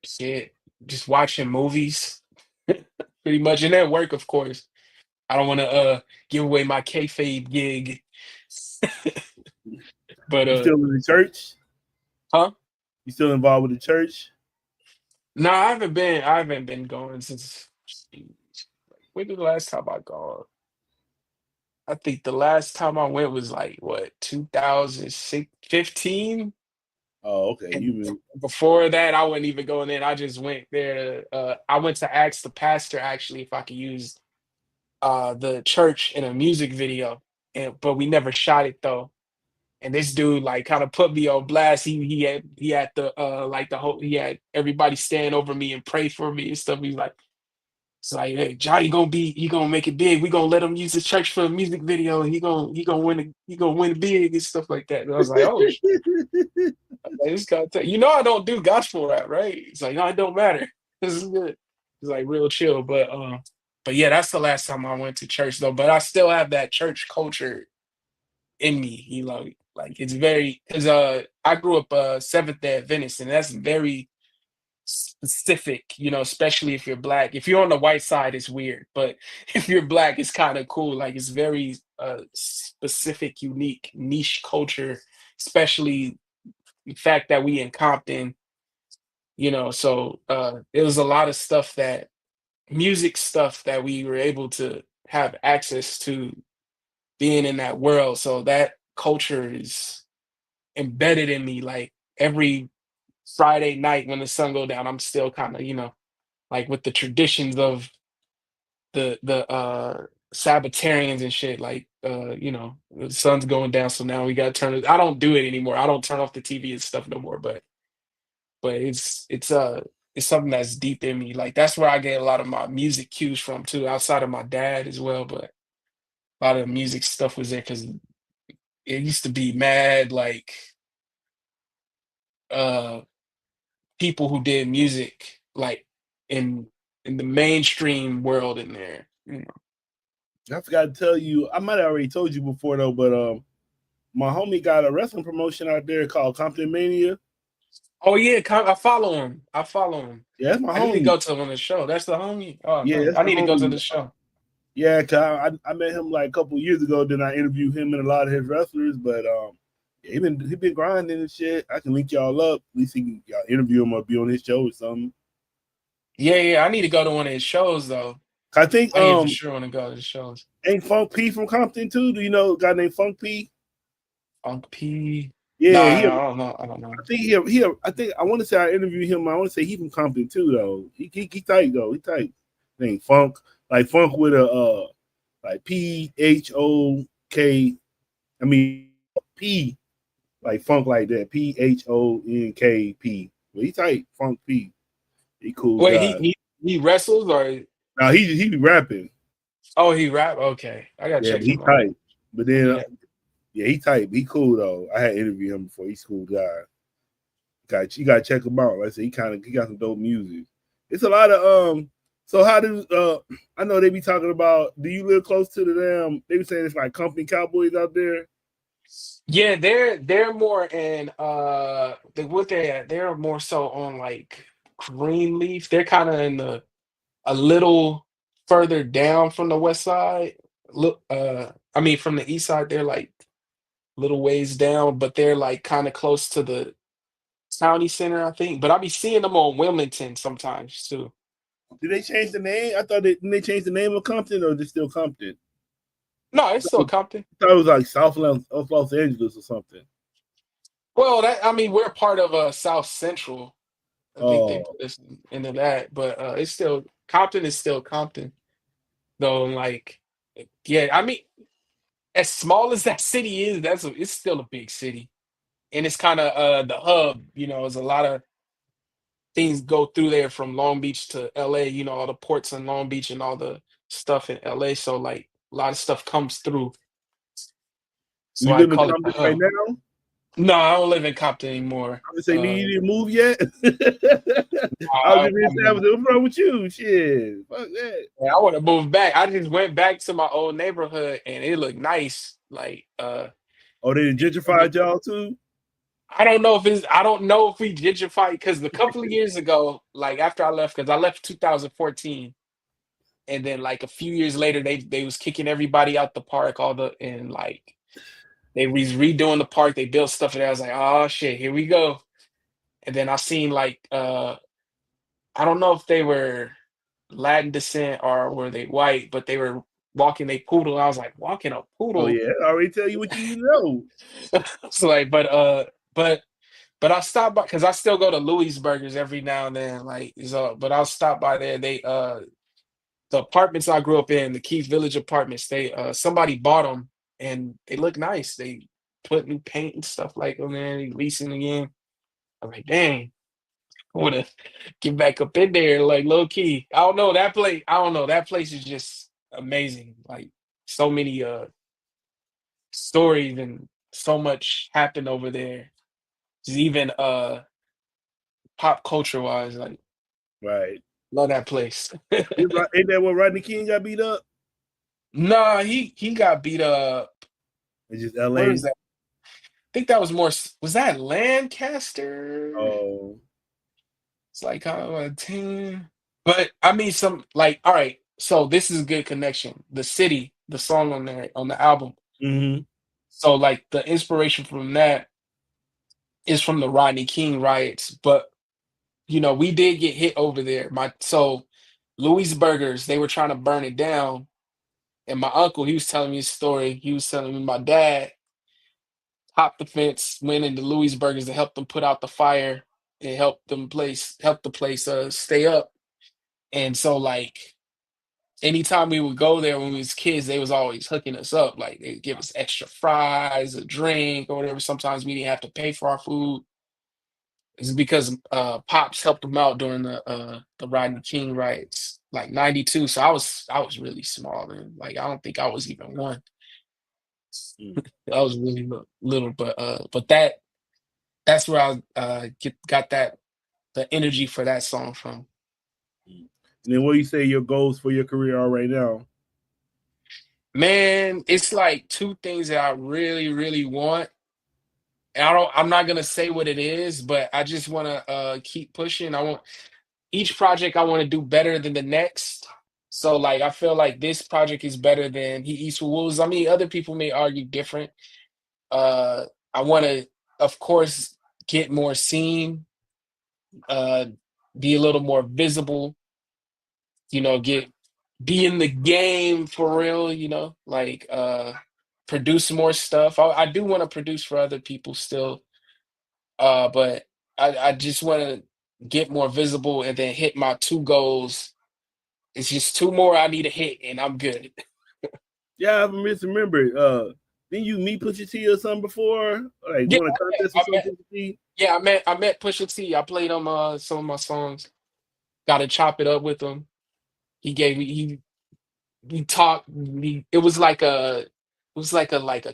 shit, just watching movies, pretty much, and at work, of course. I don't want to give away my kayfabe gig, but You still in the church? huh? You still involved with the church? No, I haven't been going since. When did the last time I gone? I think the last time I went was like what 2015. Oh, okay. You And mean before that, I wasn't even going in. I just went there. I went to ask the pastor actually if I could use the church in a music video, but we never shot it though. And this dude like kind of put me on blast. He had the whole he had everybody stand over me and pray for me and stuff. He's like, It's like, hey, Johnny he gonna make it big. We gonna let him use the church for a music video, and he gonna win big and stuff like that. And I was like, oh, like, this guy, you know, I don't do gospel rap, right? It's like, no, it don't matter. This is good. It's like real chill, but yeah, that's the last time I went to church though. But I still have that church culture in me, you know, like it's very because I grew up Seventh Day Adventist, and that's very specific, you know, especially if you're black. If you're on the white side, it's weird, but if you're black, it's kind of cool. Like it's very specific, unique, niche culture, especially the fact that we in Compton, you know. So it was a lot of stuff that music stuff that we were able to have access to being in that world. So that culture is embedded in me. Like every Friday night when the sun go down, I'm still kind of, you know, like with the traditions of the Sabbatarians and shit, like you know, the sun's going down, so now we gotta turn it. I don't do it anymore. I don't turn off the TV and stuff no more, but it's something that's deep in me. Like that's where I get a lot of my music cues from too, outside of my dad as well. But a lot of the music stuff was there because it used to be mad like uh people who did music like in in the mainstream world in there. You know. I forgot to tell you, I might have already told you before though, but my homie got a wrestling promotion out there called Compton Mania. Oh yeah, I follow him. I follow him. Yeah, that's my I need to homie. go to him on the show. That's the homie. Oh Yeah, no, that's I my need to go to homie. the show. Yeah, cause I met him like a couple years ago. Then I interviewed him and a lot of his wrestlers. But yeah, he been grinding and shit. I can link y'all up. At least y'all interview him or be on his show or something. Yeah, yeah. I need to go to one of his shows though. I think I need for sure want to go to the shows. ain't Funk P from Compton too? Do you know a guy named Funk P? Funk P. Yeah, Nah, he. I don't know. I don't know. I think I think I want to say I interviewed him. I want to say he from Compton too though. He tight though. He tight. Named Funk, like Funk with a like PHOK. I mean P, like funk like that. PHONKP. Well, he tight. Funk P. He cool Wait, guy. he wrestles or Now he be rapping. oh he rap? Okay, I gotta Yeah, check but he him out. tight. But then Yeah. yeah, he tight. He cool though. I had interviewed him before. He's a cool guy. You gotta check him out. Like I said, he got some dope music. It's a lot of so how do I know they be talking about, do you live close to the damn, they be saying it's like company cowboys out there? Yeah, they're more in what they at? They're more so on like Greenleaf. They're kind of in the a little further down from the west side. Look, I mean from the east side, they're like little ways down, but they're like kind of close to the county center, I think. But I be seeing them on Wilmington sometimes too. Did they change the name? I thought they changed the name of Compton, or is it still Compton? No, it's still Compton. I thought it was like South Los Angeles or something. Well, that I mean, we're part of South Central. I think they Oh, put us into that, but it's still Compton is still Compton. Though, like, yeah, I mean, as small as that city is, it's still a big city, and it's kind of the hub. You know, there's a lot of things go through there from Long Beach to LA. You know, all the ports in Long Beach and all the stuff in LA. So like a lot of stuff comes through. So you I live in call it the Compton right hub. now? No, I don't live in Compton anymore. I would say, nigga, you didn't move yet. I was I, just being savage. What's wrong with you? Shit, fuck that. I want to move back. I just went back to my old neighborhood and it looked nice. Like Oh, they gentrified y'all too? I don't know if we gentrified because a couple of years ago, like after I left, because I left 2014, and then like a few years later, they was kicking everybody out the park, and like they was redoing the park, they built stuff and I was like, oh shit, here we go. And then I seen like I don't know if they were Latin descent or were they white, but they were walking a poodle. I was like, walking a Oh poodle. yeah, I already tell you what you need to know. So like, but I stop by because I still go to Louis Burgers every now and then. Like so, but I'll stop by there. They the apartments I grew up in, the Keith Village apartments, they somebody bought them and they look nice. They put new paint and stuff like on there, they leasing again. I'm like, dang. want to get back up in there, like low key. I don't know that place. I don't know that place is just amazing. Like so many stories and so much happened over there. Just even pop culture wise, like Right. love that place. Ain't that when Rodney King got beat up? Nah, he got beat up. It's just Where LA. is that? I think that was more. Was that Lancaster? Oh. It's like a 10. But I mean, some like all right. So this is a good connection. The city, the song on there on the album. Mm-hmm. So like the inspiration from that is from the Rodney King riots, but we did get hit over there. Louis Burgers, they were trying to burn it down. And my uncle, he was telling me a story. He was telling me my dad hopped the fence, went into Louis Burgers to help them put out the fire and help the place stay up. And so like anytime we would go there when we was kids, they was always hooking us up. Like they'd give us extra fries, a drink, or whatever. Sometimes we didn't have to pay for our food. It's because Pops helped them out during the Rodney King riots, like '92. So I was really small then. Like I don't think I was even one. I was really little, but that's where I got the energy for that song from. And then what do you say your goals for your career are right now? Man, it's like two things that I really, really want. And I'm not gonna say what it is, but I just wanna keep pushing. Each project I want to do better than the next. So like I feel like this project is better than He Eats with Wolves. I mean, other people may argue different. Uh I want to, of course, get more seen, uh be a little more visible, get be in the game for real, like produce more stuff. I do want to produce for other people still. But I just want to get more visible and then hit my two goals. It's just two more I need to hit, and I'm good. Yeah, I misremembered. Didn't you meet Pusha T or something before? Like Yeah, doing a contest or something, Pusha T? yeah, I met Pusha T. I played him some of my songs. Got to chop it up with him. He gave me we talked. It was like a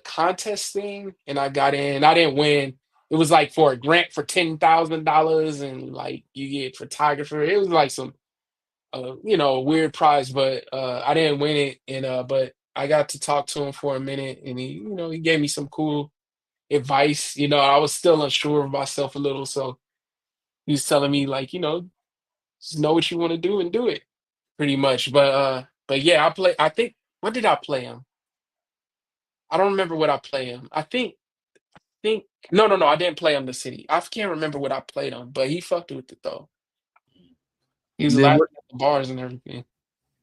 contest thing, and I got in. I didn't win. It was like for a grant for $10,000, and like you get photographer. It was like some weird prize, but I didn't win it. And but I got to talk to him for a minute, and he gave me some cool advice. I was still unsure of myself a little, so he was telling me like, just know what you want to do and do it, pretty much. But yeah, I think what did I play him? I don't remember what I play him. I think no, I didn't play him the city. I can't remember what I played him, but he fucked with it though. He was And then laughing at the bars and everything.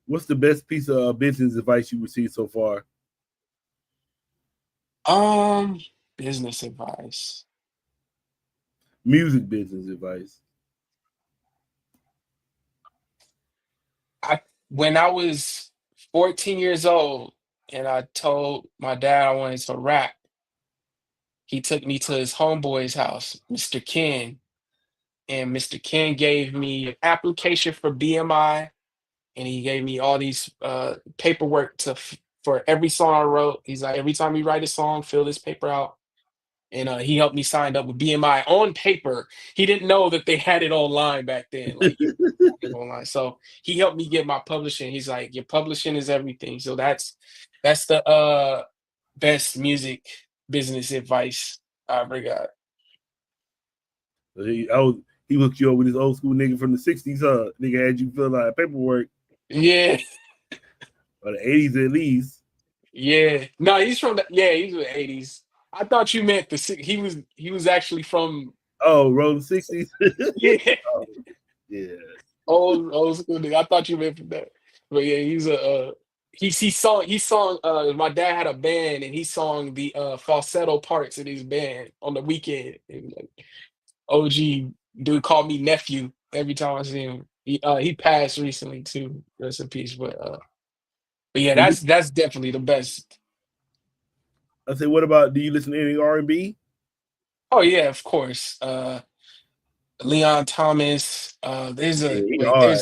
what's the best piece of business advice you received so far? Um, Business advice. Music business advice. When I was 14 years old and I told my dad I wanted to rap, he took me to his homeboy's house, Mr. Ken, and Mr. Ken gave me an application for BMI, and he gave me all these paperwork for every song I wrote. He's like, every time you write a song, fill this paper out. And he helped me sign up with BMI on paper. He didn't know that they had it online back then. Like online. So he helped me get my publishing. He's like, your publishing is everything. So that's the best music business advice I ever got. He hooked you up with this old school nigga from the '60s, huh? Nigga had you fill out paperwork, Yeah. or the '80s at least. Yeah. No, he's from he's from the 80s. I thought you meant he was actually from Oh, rolling '60s. yeah, Oh, yeah. old school nigga. I thought you meant from that. But yeah, he's a he sung my dad had a band and he sung the falsetto parts in his band on the weekend. And like OG dude called me nephew every time I see him. He passed recently too. Rest in peace. But yeah, And that's definitely the best. I say, what about? Do you listen to any R&B? Oh yeah, of course. Leon Thomas. Yeah, he hard.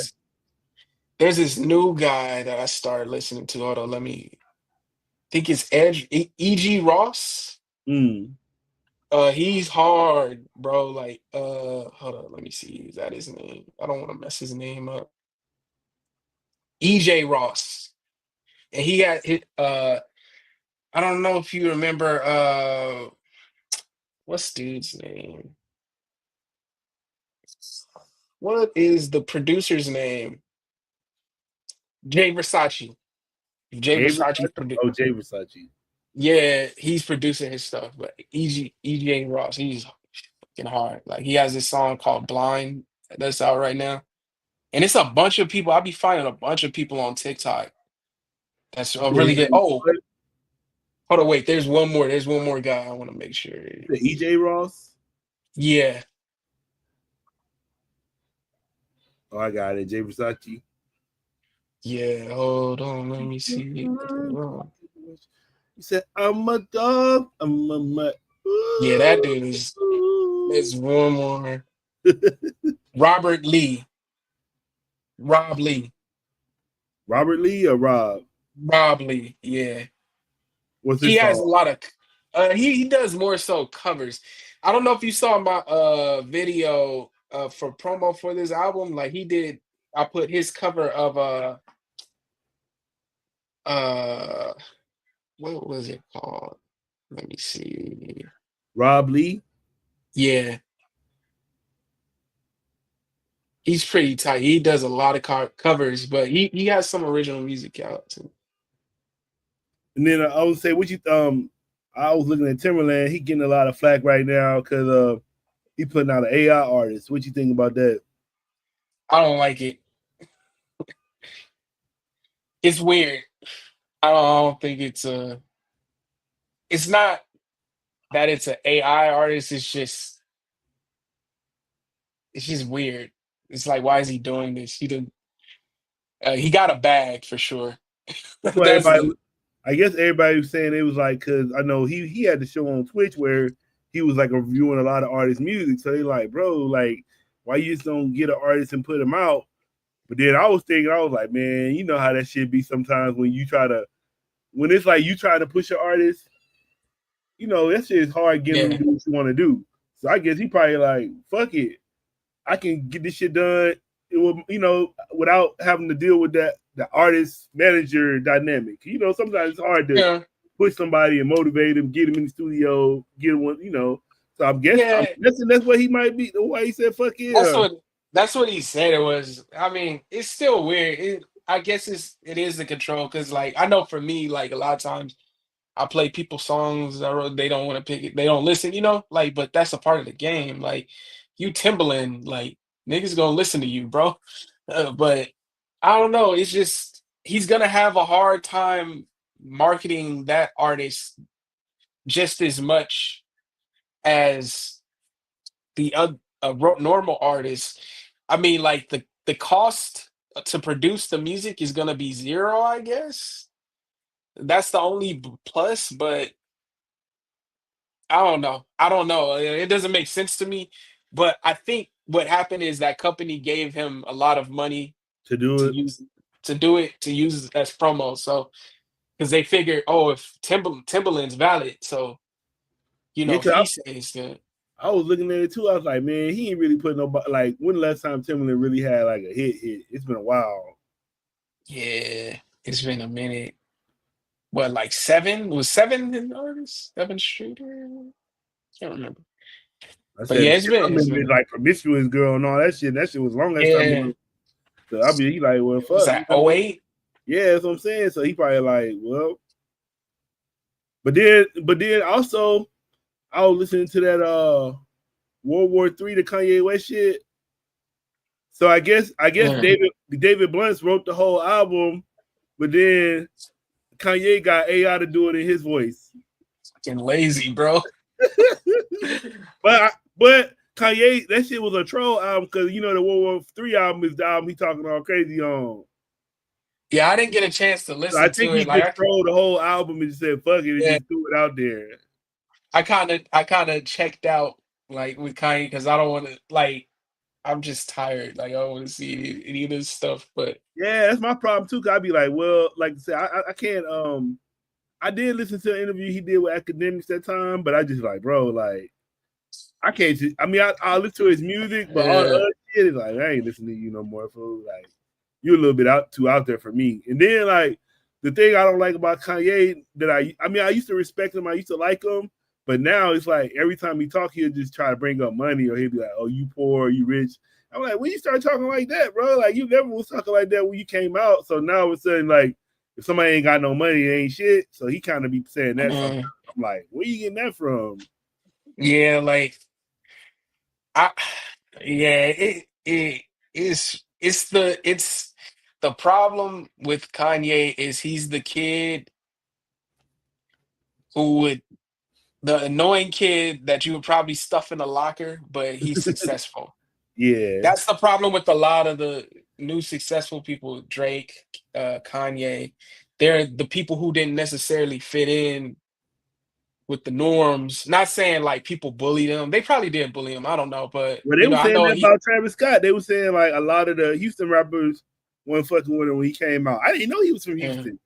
There's this new guy that I started listening to. Hold on, let me think it's E.G. Ross. Mm. He's hard, bro. Like, hold on, let me see. Is that his name? I don't want to mess his name up. EJ Ross. And he got hit I don't know if you remember what's dude's name? What is the producer's name? Jay Versace. Jay Jay Versace Versace? Oh, Jay Versace. yeah, he's producing his stuff, but EJ Ross, he's fucking hard. Like he has this song called Blind that's out right now. And it's a bunch of people. I'll be finding a bunch of people on TikTok. That's You said really his good. name Oh, what? hold on, wait. There's one more. There's one more guy. I want to make sure. The EJ Ross? Yeah, Oh, I got it. Jay Versace. yeah. Hold on. Let me see. You said, I'm a dog. I'm a mutt. Yeah, that dude is. There's one more. Robert Lee. Rob Lee. Robert Lee or Rob? Rob Lee. Yeah. What's He his has a song? lot of he does more so covers. I don't know if you saw my video for promo for this album. Like he did, I put his cover of uh what was it called? Let me see. Rob Lee? Yeah, he's pretty tight. He does a lot of covers, but he has some original music out too. And then I would say, I was looking at Timberland. He getting a lot of flack right now because he putting out an AI artist. What you think about that? I don't like it. It's weird. I don't think it's not that it's an AI artist. It's just weird. It's like, why is he doing this? He got a bag for sure. That's why That's everybody. the I guess everybody was saying it was like because I know he had the show on Twitch where he was like reviewing a lot of artists' music. So they like, bro, like, why you just don't get an artist and put him out? But then I was thinking, I was like, man, you know how that shit be sometimes when it's like you try to push an artist, that shit is hard getting them yeah. to do what you want to do. So I guess he probably like, fuck it. I can get this shit done. It will, without having to deal with the artist manager dynamic. Sometimes it's hard to Yeah. push somebody and motivate him, get him in the studio, get one. So I'm guessing Yeah. that's what he might be. Why he said fuck That's yeah. what that's what he said it was. I mean, it's still weird. I guess it is the control because like I know for me, like a lot of times I play people's songs they don't want to pick it, they don't listen, like, but that's a part of the game. Like you Timbaland, like niggas gonna listen to you, bro. But I don't know. It's just he's gonna have a hard time marketing that artist just as much as the normal artist. I mean, like the cost to produce the music is gonna be zero, I guess. That's the only plus, but I don't know. I don't know. It doesn't make sense to me. But I think what happened is that company gave him a lot of money To do to it. use to use as promo. So because they figured, oh, if Timberland's valid, so Yeah, if cause he says that, I was looking at it too. I was like, man, he ain't really putting nobody. Like, when the last time Timberland really had like a hit? It's been a while. yeah, it's been a minute. What, like seven? Was seven an artist? Seven Streeter? Can't remember. I But said yeah, the shit I it's remember been is like Promiscuous Girl and all that shit. That shit was long last time. yeah. So I be he like, well, Was fuck. that 08? Yeah, that's what I'm saying. So he probably like, well, but then also I was listening to that World War III, the Kanye West shit. So I guess David Blunt wrote the whole album, but then Kanye got AI to do it in his voice. Fucking lazy, bro. But Kanye, that shit was a troll album because the World War III album is the album he talking all crazy on. Yeah, I didn't get a chance to So I listen think to he it. Like just trolled the whole album and just said fuck it and yeah, just threw it out there. I kind of checked out like with Kanye because I don't want to like. I'm just tired. Like I don't want to see any of this stuff. But yeah, that's my problem too. Cause I'd be like, well, like I said, I can't. I did listen to an interview he did with academics that time, but I just like, bro, like I can't. I mean, I listen to his music, but all the other shit is like, I ain't listening to you no more, fool. Like you're a little bit too out there for me. And then like the thing I don't like about Kanye that I mean, I used to respect him, I used to like him, but now it's like every time he talk, he'll just try to bring up money, or he'll be like, "Oh, you poor, you rich." I'm like, when you start talking like that, bro, like you never was talking like that when you came out. So now all of a sudden, like, if somebody ain't got no money, it ain't shit. So he kind of be saying that sometimes. I'm like, where you getting that from? yeah, like I yeah, it's the problem with Kanye is he's the kid who would the annoying kid that you would probably stuff in a locker, but he's successful. Yeah. That's the problem with a lot of the new successful people, Drake, Kanye. They're the people who didn't necessarily fit in with the norms. Not saying like people bully them. They probably did bully him. I don't know, but Well, they you were know, I saying know that he. about Travis Scott. They were saying like a lot of the Houston rappers weren't fucking with him when he came out. I didn't know he was from Yeah. Houston.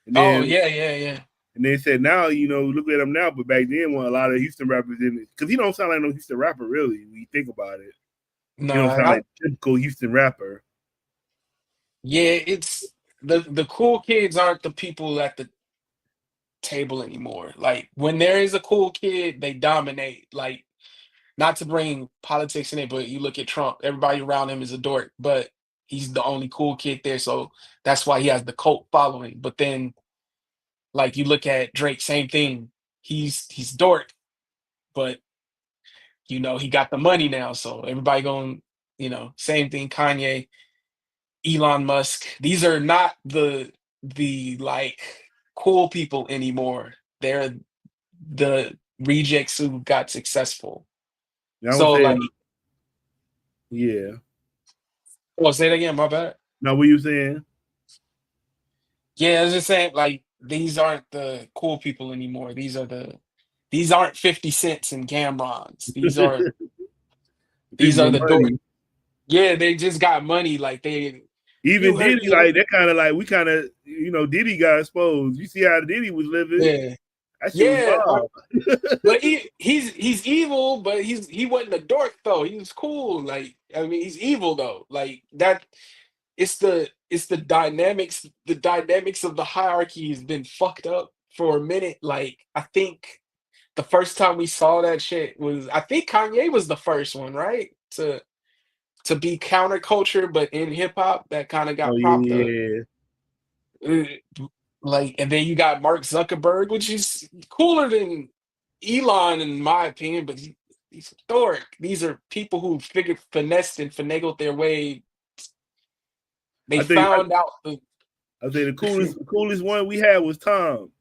And Oh then yeah. and they said now, you know, look at him now, but back then when a lot of Houston rappers didn't, because he don't sound like no Houston rapper really when you think about it. No, He don't sound like a typical Houston rapper. yeah. It's the cool kids aren't the people at the table anymore. Like when there is a cool kid, they dominate. Like not to bring politics in it, but you look at Trump, everybody around him is a dork, but he's the only cool kid there. So that's why he has the cult following. But then like you look at Drake, same thing. He's dork, but you know, he got the money now. So everybody going, you know, same thing, Kanye, Elon Musk. These are not the like cool people anymore. They're the rejects who got successful. I would So say, like, yeah. oh, say it again, my bad. Now, what you saying? Yeah, I was just saying, like, these aren't the cool people anymore. These aren't 50 cents and Camrons. These People are with the dork. money. Yeah, they just got money. Like Even you heard Diddy, like that kind of like we kind of, you know, Diddy got exposed. You see how Diddy was living? yeah. That shit was Yeah, wild. but he's evil, but he wasn't a dork though. He was cool. Like I mean, he's evil though. Like that. It's the dynamics of the hierarchy has been fucked up for a minute. Like I think the first time we saw that shit was I think Kanye was the first one, right? To be counterculture, but in hip hop that kind of Oh got propped up. yeah, Uh, Like, and then you got Mark Zuckerberg, which is cooler than Elon in my opinion, but he's a dork. These are people who figured finessed and finagled their way. They I think found out the I think the coolest one we had was Tom.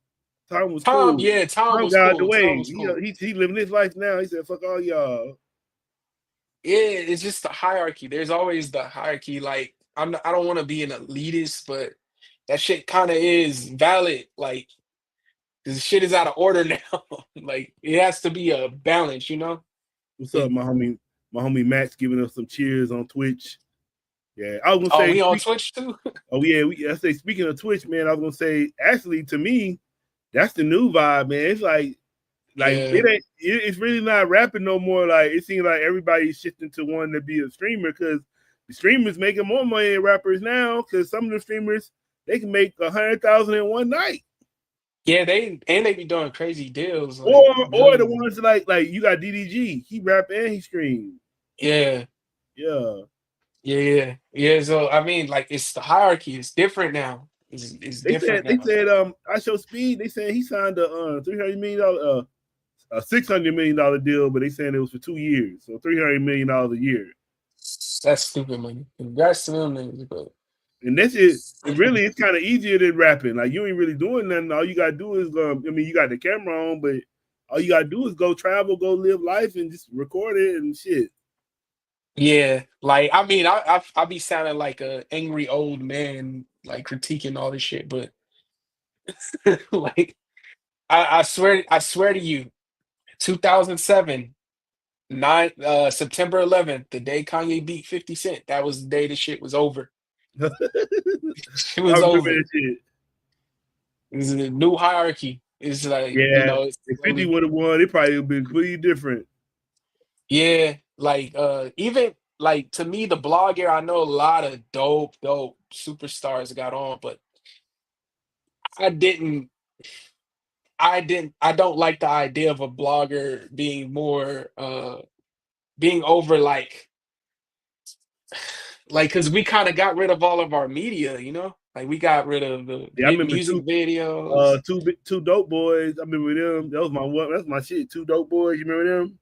Tom was Tom. cool. Yeah, Tom Tom was got out the cool. Tom way. was cool. He living his life now. He said, "Fuck all y'all." Yeah, it's just the hierarchy. There's always the hierarchy. Like I don't want to be an elitist, but that shit kind of is valid. Like, this shit is out of order now. Like, it has to be a balance, you know? What's up, It, my homie? My homie Max giving us some cheers on Twitch. Yeah, I was gonna oh, say. we on Twitch too? Oh yeah, I say speaking of Twitch, man, I was gonna say actually to me, that's the new vibe, man. It's like Yeah. it's really not rapping no more. Like it seems like everybody's shifting to wanting to be a streamer because the streamers making more money than rappers now. Because some of the streamers they can make 100,000 in one night, Yeah, they be doing crazy deals, like or the millions. ones like you got DDG, he rap and he stream. Yeah. Yeah, Yeah. So I mean, like it's the hierarchy. It's different now. It's they different said they now. said I show speed. They said he signed a $300 million a $600 million deal, but they saying it was for 2 years, so $300 million a year. That's stupid money. Congrats to them niggas, but And that's it. Really, it's kind of easier than rapping. Like you ain't really doing nothing. All you gotta do is, I mean, you got the camera on, but all you gotta do is go travel, go live life, and just record it and shit. yeah, like I mean, I be sounding like a angry old man, like critiquing all this shit, but like I swear to you, 2007. September 11th, the day Kanye beat 50 Cent. That was the day the shit was over. It I was remember over. that shit. It's a new hierarchy. It's like, Yeah, it's if 50 slowly, would have won, it probably would have been completely different. yeah, like even like to me, the blog era, I know a lot of dope superstars got on, but I didn't I don't like the idea of a blogger being more being over like because we kind of got rid of all of our media, like we got rid of the Yeah, I remember music videos. two dope boys. I remember them. That was my one. That's my shit. Two dope boys. You remember them?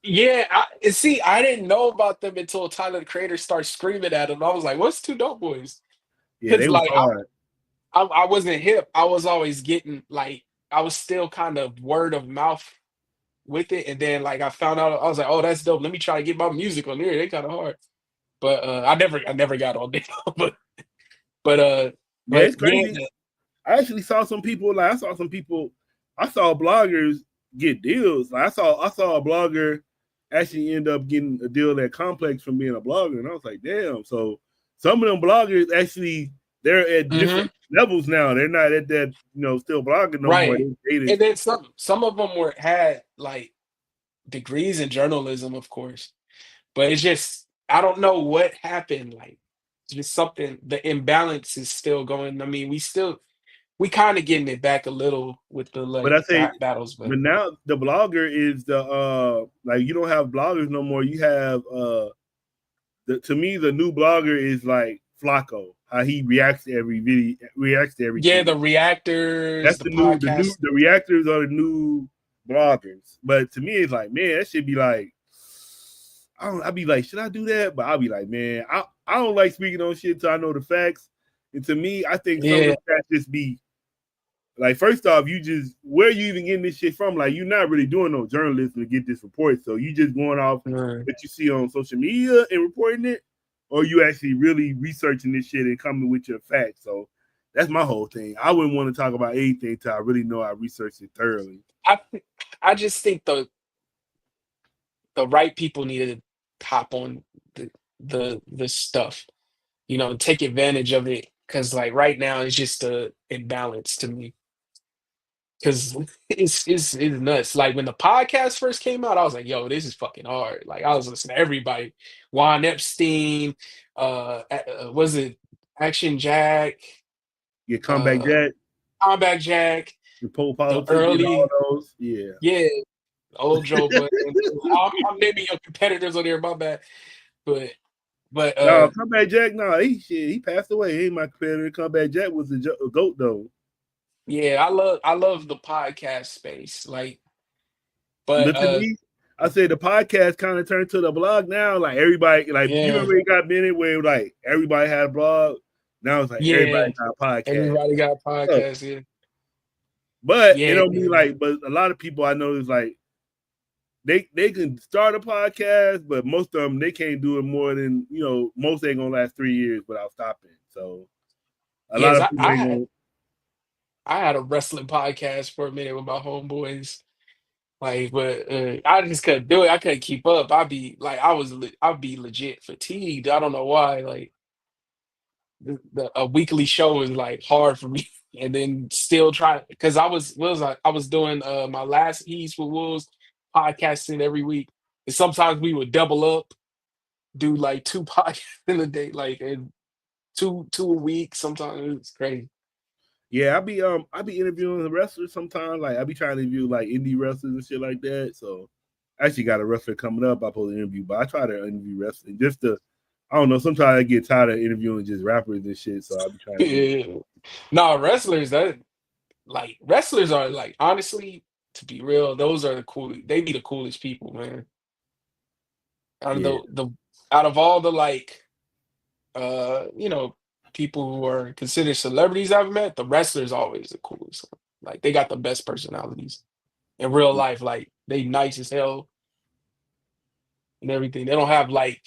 Yeah, and see, I didn't know about them until Tyler the Creator started screaming at them. I was like, "What's Two Dope Boys?" Yeah, Because they was like hard. I wasn't hip. I was always getting like I was still kind of word of mouth with it, and then like I found out I was like, "Oh, that's dope. Let me try to get my music on there." They kind of hard, but I never got on there. but but uh Yeah, but it's yeah, crazy. I actually saw some people. Like I saw bloggers get deals. Like I saw a blogger actually end up getting a deal at Complex from being a blogger, and I was like, damn. So some of them bloggers actually they're at hmm different levels now. They're not at that still blogging no more. right. And then some of them had like degrees in journalism, of course. But it's just I don't know what happened. Like it's just something. The imbalance is still going. I mean, we kind of getting it back a little with the But like I say, rap battles, but but now the blogger is the like you don't have bloggers no more. You have to me the new blogger is like Flacco. How he reacts to every video, reacts to yeah, everything. the reactors, That's the the podcast. reactors are the new bloggers. But to me, it's like, man, that should be like, I'd be like, should I do that? But I'll be like, man, I don't like speaking on shit till I know the facts. And to me, I think some of Yeah, the facts just be like, first off, where you even getting this shit from? Like, you're not really doing no journalism to get this report. So you just going off mm. what you see on social media and reporting it, or you actually really researching this shit and coming with your facts. So that's my whole thing. I wouldn't want to talk about anything till I really know I researched it thoroughly. I I just think the right people need to hop on the stuff, take advantage of it. Because like right now, it's just a imbalance to me. Because it's nuts. Like when the podcast first came out, I was like, "Yo, this is fucking hard." Like I was listening to everybody, Juan Epstein, was it Action Jack, Your comeback uh, Jack, Combat Jack, your the PoPolitickin, all early, those. Yeah. yeah, old Joe Budden. I'm naming your competitors on there, my bad. But but No, comeback Jack, no, he passed away. He ain't my competitor. Comeback Jack was a goat though. yeah, I love the podcast space. Like, but But to me, I say the podcast kind of turned to the blog now. Like everybody, like you yeah, remember it got minute where like everybody had a blog. Now it's like everybody yeah, got a podcast. everybody got So, podcasts. Yeah, but it yeah, don't mean yeah. like. But a lot of people I know is like they can start a podcast, but most of them they can't do it more than most ain't gonna last 3 years without stopping. So a lot Yes, of people ain't gonna. I had a wrestling podcast for a minute with my homeboys. Like, but I just couldn't do it. I couldn't keep up. I'd be like, I'd be legit fatigued. I don't know why. Like, a weekly show is like hard for me. And then still try because I was doing my last East with Wolves podcasting every week. And sometimes we would double up, do like two podcasts in a day, like and two a week. Sometimes it's crazy. Yeah, I be interviewing the wrestlers sometimes. Like I be trying to interview like indie wrestlers and shit like that. So I actually got a wrestler coming up. I supposed to interview, but I try to interview wrestling just to. I don't know. Sometimes I get tired of interviewing just rappers and shit. So I'll be trying to get. Yeah. No, wrestlers are like honestly, to be real, those are the cool. They be the coolest people, man. Out of Yeah, the out of all the like people who are considered celebrities I've met, the wrestlers always the coolest. Like they got the best personalities in real life. Like they nice as hell and everything. They don't have like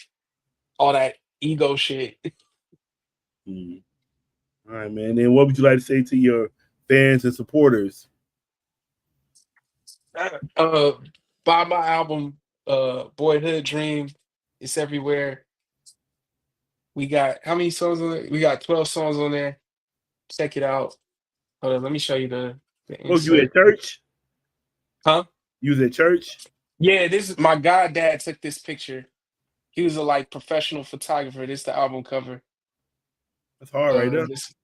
all that ego shit. mm. All right, man. Then what would you like to say to your fans and supporters? uh, Buy my album. Boyhood Dream. It's everywhere. We got how many songs on there? We got 12 songs on there. Check it out. Hold on, let me show you the Oh, you insert. at church? Huh? You was at church? Yeah, this is my goddad took this picture. He was a like professional photographer. This the album cover. That's hard right there. This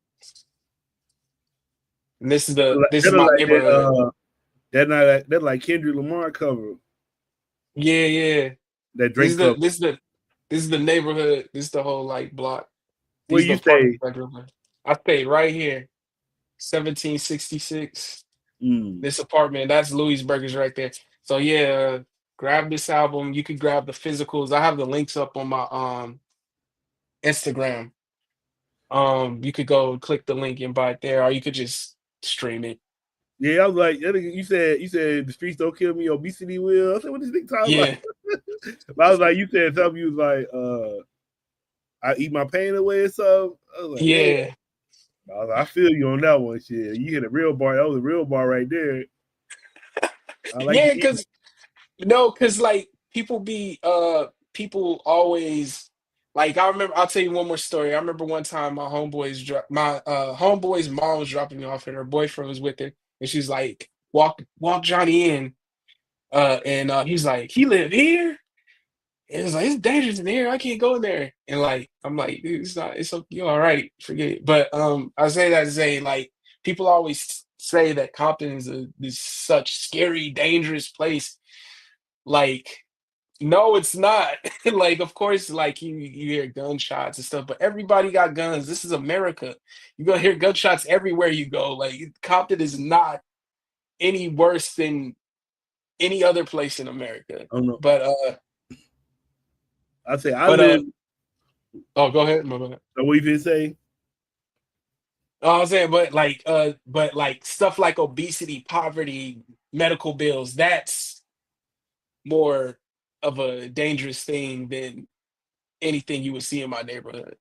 and this is the this That is look my like neighborhood. that like Kendrick Lamar cover. Yeah, yeah. That This Drake is the cover. this is the this is the neighborhood. This is the whole like block. Where These the you apartments stay? I grew up in. I stayed right here, 1766. Mm. This apartment, that's Louis Burgers right there. So yeah, grab this album. You could grab the physicals. I have the links up on my Instagram. You could go click the link and buy it there, or you could just stream it. Yeah, I was like, you said the streets don't kill me, obesity will. I said, what this nigga talking about? Yeah, But I was like, you said something. You was like, I eat my pain away or something. I was like, man. yeah, I feel you on that one. Shit, you hit a real bar. That was a real bar right there. I like yeah. to eat. Because no, because like people always like I remember. I'll tell you one more story. I remember one time my homeboy's mom was dropping me off, and her boyfriend was with her, and she's like, walk Johnny in. And he's like, he live here. And it's like it's dangerous in here. I can't go in there. And like I'm like, dude, it's not. It's okay. You're all right. Forget it. But I say that to say like people always say that Compton is this such scary, dangerous place. Like no, it's not. Like of course, like you hear gunshots and stuff, but everybody got guns. This is America. You're gonna hear gunshots everywhere you go. Like Compton is not any worse than any other place in America. I don't know. But I say I but live. oh, go ahead. My bad. What you finna say? Oh, I was saying, but like stuff like obesity, poverty, medical bills, that's more of a dangerous thing than anything you would see in my neighborhood.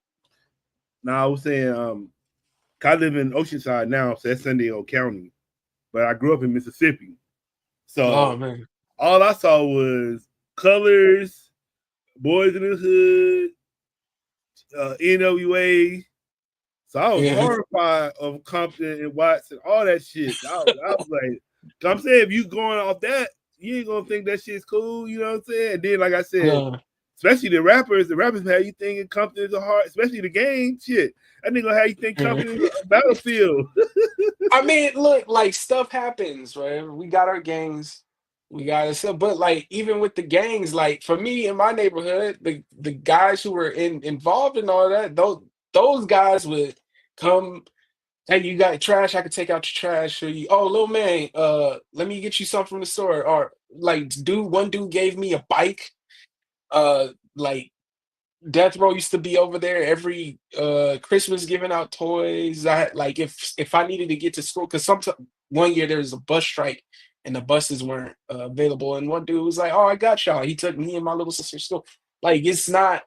Now I was saying, I live in Oceanside now, so that's San Diego County. But I grew up in Mississippi, Oh so man. all I saw was colors, boys in the hood, NWA. So I was Yeah. horrified of Compton and Watts and all that shit. I was like, I'm saying if you going off that, you ain't gonna think that shit's cool. You know what I'm saying? And then, like I said, especially the rappers have you thinking Compton is a hard, especially the game shit. That nigga have you think Compton is a battlefield. I mean, look, like stuff happens, right? We got our gangs, we got stuff, but like even with the gangs, like for me in my neighborhood, the guys who were involved in all that, those guys would come. Hey, you got trash? I could take out your trash. Or you, oh, little man, let me get you something from the store. Or like, one dude gave me a bike. Like Death Row used to be over there every Christmas giving out toys. I like if I needed to get to school because one year there was a bus strike and the buses weren't available, and one dude was like, "Oh, I got y'all." He took me and my little sister to school. Like it's not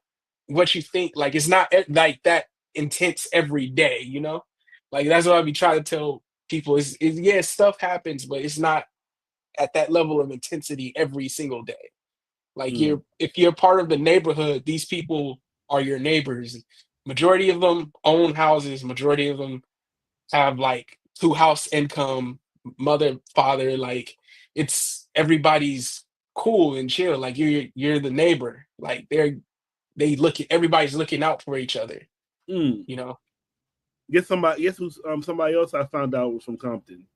what you think. Like it's not like that intense every day. You know, like that's what I be trying to tell people. Is yeah, stuff happens, but it's not at that level of intensity every single day. Like if you're part of the neighborhood, these people are your neighbors. Majority of them own houses. Majority of them have like two house income, mother, father. Like it's everybody's cool and chill. Like you're the neighbor. Like everybody's looking out for each other. Mm. You know. Guess who's somebody else I found out was from Compton.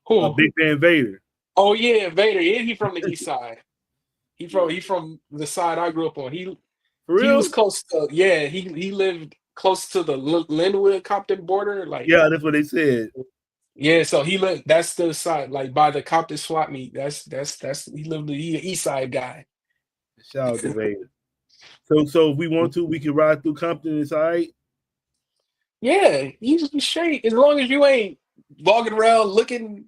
Who? Big Van Vader. Oh yeah, Vader. Yeah, he from the east side. He from the side I grew up on. For He real? was close to he lived close to the Linwood Compton border. Like Yeah, that's what they said. yeah, so he lived that's the side, like by the Compton swap meet. That's he lived he an east side guy. Shout out to Vader. So if we want to, we can ride through Compton. It's all right. Yeah, he's straight. As long as you ain't walking around looking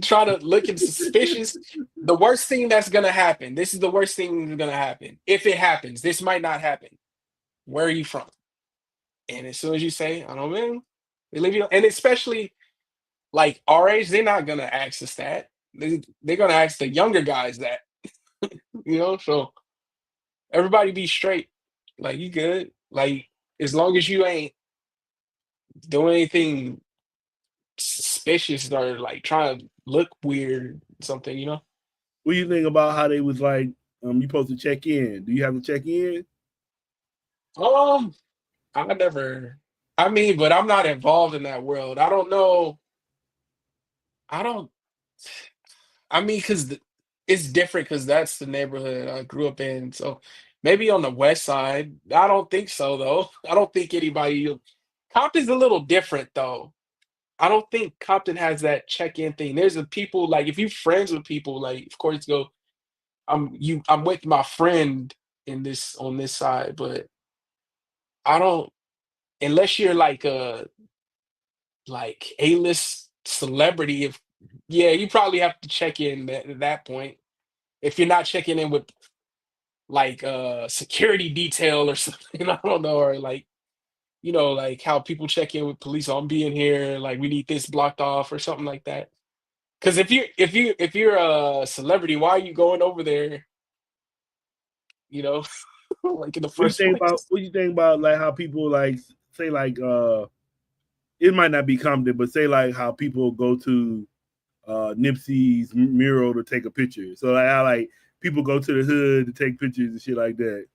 trying to looking suspicious. The worst thing that's gonna happen. This is the worst thing that's gonna happen. If it happens, this might not happen. Where are you from? And as soon as you say, I don't know, they leave you. And especially like our age, they're not gonna ask us that. They're gonna ask the younger guys that. you know. So everybody be straight, like you good, like as long as you ain't doing anything suspicious or like trying to look weird, something, you know. What do you think about how they was like, you supposed to check in? Do you have to check in? Um, I never. I mean, but I'm not involved in that world. I don't know. I don't. I mean, because it's different because that's the neighborhood I grew up in. So maybe on the west side, I don't think so though. I don't think anybody. Compton's a little different though. I don't think Compton has that check-in thing. There's a people like if you friends with people, like of course go. I'm with my friend in this on this side, but I don't unless you're like A-list celebrity. If yeah, you probably have to check in at that point. If you're not checking in with like security detail or something, I don't know, or like like how people check in with police on being here, like we need this blocked off or something like that. Because if you're a celebrity, why are you going over there? You know, like in the first place. What you think about like how people like say like it might not be Compton, but say like how people go to Nipsey's mural to take a picture. So like how like people go to the hood to take pictures and shit like that.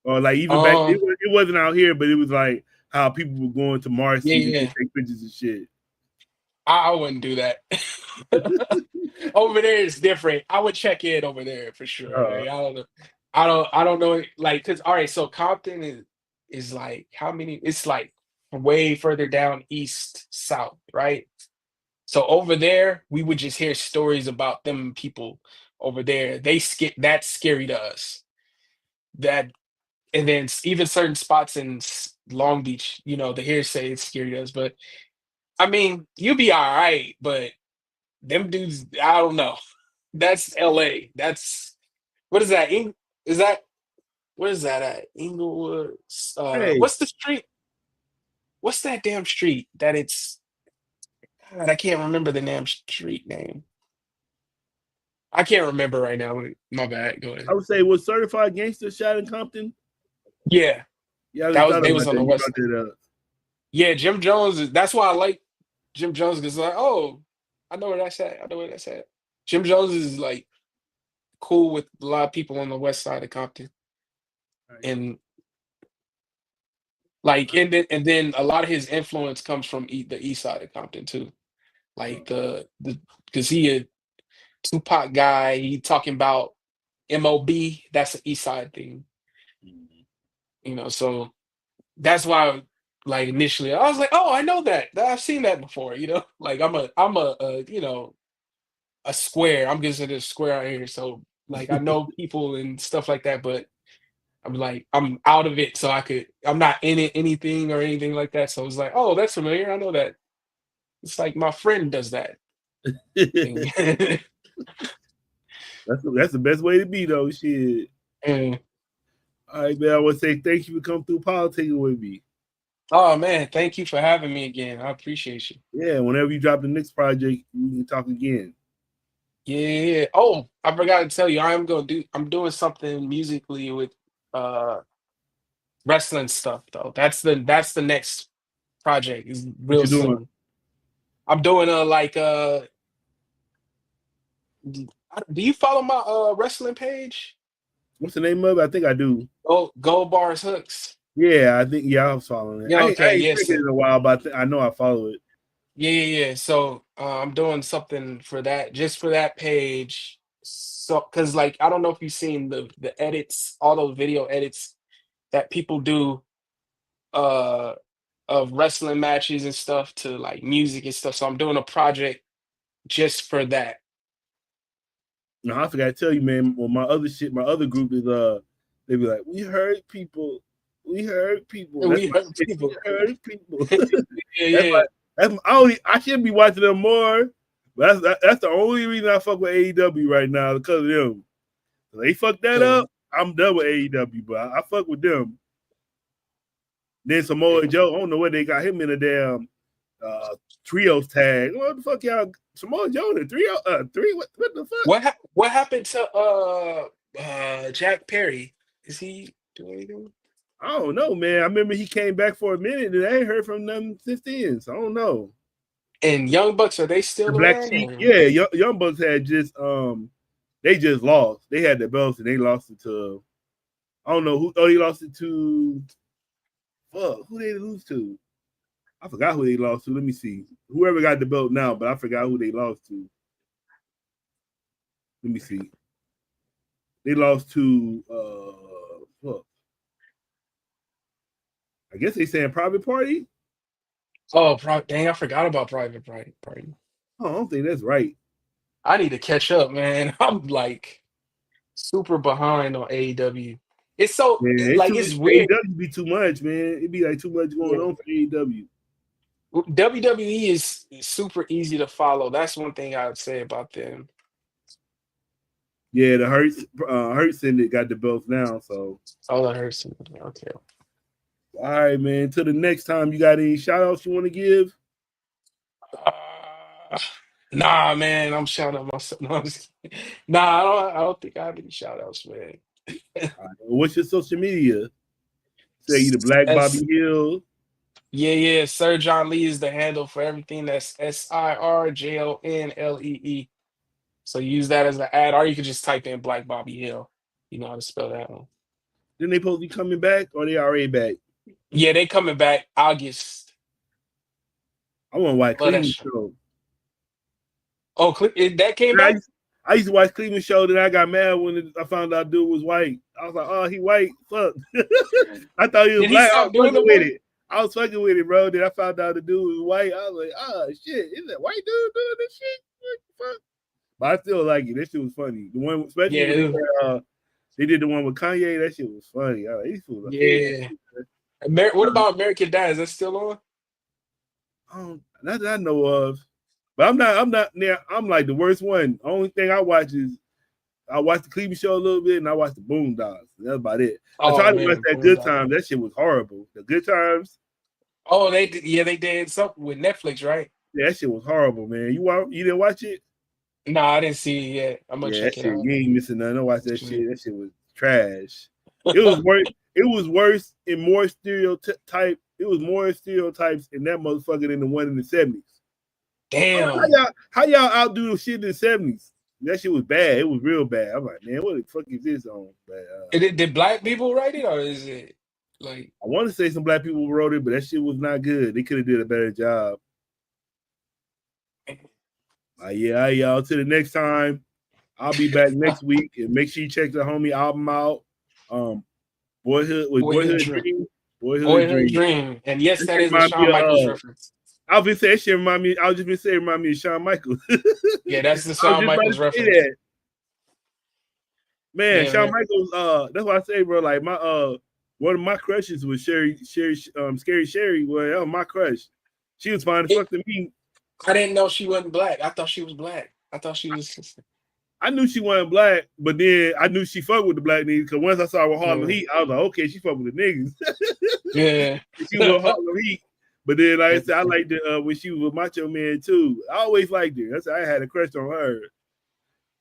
Or like even back Um, it wasn't out here, but it was like how people were going to yeah, Marcy to yeah. take pictures and shit. I wouldn't do that. Over there is different. I would check in over there for sure. Uh, Like, I don't know. I don't know. Like, cause all right, so Compton is like how many? It's like way further down east south, right? So over there, we would just hear stories about them people over there. They skip that's scary to us. That and then even certain spots in Long Beach, the hearsay is scary to us. But I mean, you'll be all right. But them dudes, I don't know. That's L.A. That's what is that? Is that what is that at Inglewood? hey, What's the street? What's that damn street that it's? God, I can't remember the damn street name. I can't remember right now. My bad. Go I ahead. would say was certified gangster shot in Compton? Yeah, Yeah, I that just was thought they about was on that. the You west brought side. that up. Yeah, Jim Jones. That's why I like Jim Jones because like, oh, I know where that's at. I know where that's at. Jim Jones is like cool with a lot of people on the west side of Compton, Right. and like and then a lot of his influence comes from the east side of Compton too. Like the because he a Tupac guy. He talking about MOB. That's the east side thing, So that's why, like initially, I was like, oh, I know that. I've seen that before. Like I'm a square. I'm considered a square out here, so like I know people and stuff like that. But I'm like I'm out of it, so I'm not in it anything or anything like that. So it's like, oh, that's familiar. I know that. It's like my friend does that thing. That's the best way to be though. Shit. And All right, man. I want to say thank you for coming through politicking with me. oh man, thank you for having me again. I appreciate you. Yeah, whenever you drop the next project, we can talk again. Yeah. Oh, I forgot to tell you, I'm doing something musically with uh wrestling stuff though. That's the next project is What real you doing? soon. I'm doing a like do you follow my wrestling page? What's the name of it? I think I do. Oh, Gold Bars Hooks. Yeah, I think I was following it. Yeah, I okay, ain't yes. checked it in a while, but I know I follow it. Yeah. So I'm doing something for that, just for that page. So, because like I don't know if you've seen the edits, all those video edits that people do uh of wrestling matches and stuff to like music and stuff. So I'm doing a project just for that. No, I forgot to tell you, man. Well, my other group is they be like, we heard people, we heard people. And That's we my hurt shit. We people. heard people. Yeah, that's yeah. my I should be watching them more. But that's the only reason I fuck with AEW right now because of them. If they fuck that Yeah. up, I'm done with AEW, but I fuck with them. Then Samoa Yeah. Joe, I don't know where they got him in a damn trios tag. What the fuck, y'all? Samoa Joe and three. What the fuck? What happened to Jack Perry? Is he doing anything? I don't know, man. I remember he came back for a minute, and I ain't heard from them since then. So I don't know. And Young Bucks, are they still The Black around? Sheep, yeah. Young Bucks had just they just lost. They had the belts and they lost it to I don't know who. Oh, they lost it to fuck. Who they lose to? I forgot who they lost to. Let me see. Whoever got the belt now, but I forgot who they lost to. Let me see. They lost to fuck. I guess they saying Private Party. Oh, dang! I forgot about Private Party. Oh, I don't think that's right. I need to catch up, man. I'm like super behind on AEW. It's so Yeah, it's weird. AEW be too much, man. It'd be like too much going on for AEW. WWE is super easy to follow. That's one thing I would say about them. Yeah, the Hurts and it got the belts now. So Oh, that hurts. Okay. all right, man. Till the next time, you got any shout outs you want to give? Nah, man. I'm shouting out myself. No, I'm just kidding. Nah, I don't think I have any shout outs, man. Right. What's your social media? Say you the Black Bobby Hill. Yeah. Sir Jon Lee is the handle for everything. That's SirJonLee. So use that as an ad, or you could just type in Black Bobby Hill. You know how to spell that one. Then they supposed to be coming back, or they already back? Yeah, they coming back August. I want to watch Love that Cleveland show. show. Oh, that came back? I used to watch Cleveland show. Then I got mad when I found out dude was white. I was like, oh, he white. Fuck. I thought he was Did black. he I stop was doing fucking the with it. I was fucking with it, bro. Then I found out the dude was white. I was like, oh shit, is that white dude doing this shit? What the fuck? But I still like it. That shit was funny. The one, especially when they did the one with Kanye. That shit was funny. Yeah. What about American Dad? Is that still on? Not that I know of. But I'm not near. I'm like the worst one. Only thing I watch is I watch the Clipse show a little bit, and I watch the Boondocks. That's about it. I tried to watch that Good Times. That shit was horrible. The Good Times. Oh, they did something with Netflix, right? Yeah, that shit was horrible, man. You didn't watch it? No, I didn't see it yet. I'm gonna check that it shit, out. you ain't missing nothing. I watched that shit. That shit was trash. It was worse. It was worse and more stereotype. It was more stereotypes in that motherfucker than the one in the 70s. Damn. How y'all outdo the shit in the 70s? That shit was bad. It was real bad. I'm like, man, what the fuck is this on? But, did black people write it, or is it like? I want to say some black people wrote it, but that shit was not good. They could have did a better job. Yeah, y'all. Till the next time, I'll be back next week, and make sure you check the homie album out. Boyhood Dream. Boyhood Dream. And yes, that is a Shawn Michaels reference. I was just saying, it remind me of Shawn Michaels. Yeah, that's the Shawn Michaels reference. Man, yeah, Shawn Michaels. That's why I say, bro. Like one of my crushes was Scary Sherry. Well, that was my crush. She was fine as fuck to me. I didn't know she wasn't black. I thought she was black. I thought she was. I knew she wasn't black, but then I knew she fucked with the black niggas because once I saw her with Harlem Heat, I was like, okay, she fucked with the niggas. Yeah, she was with Harlem Heat. But then, like I said, I liked it when she was with Macho Man too. I always liked her. That's why I had a crush on her.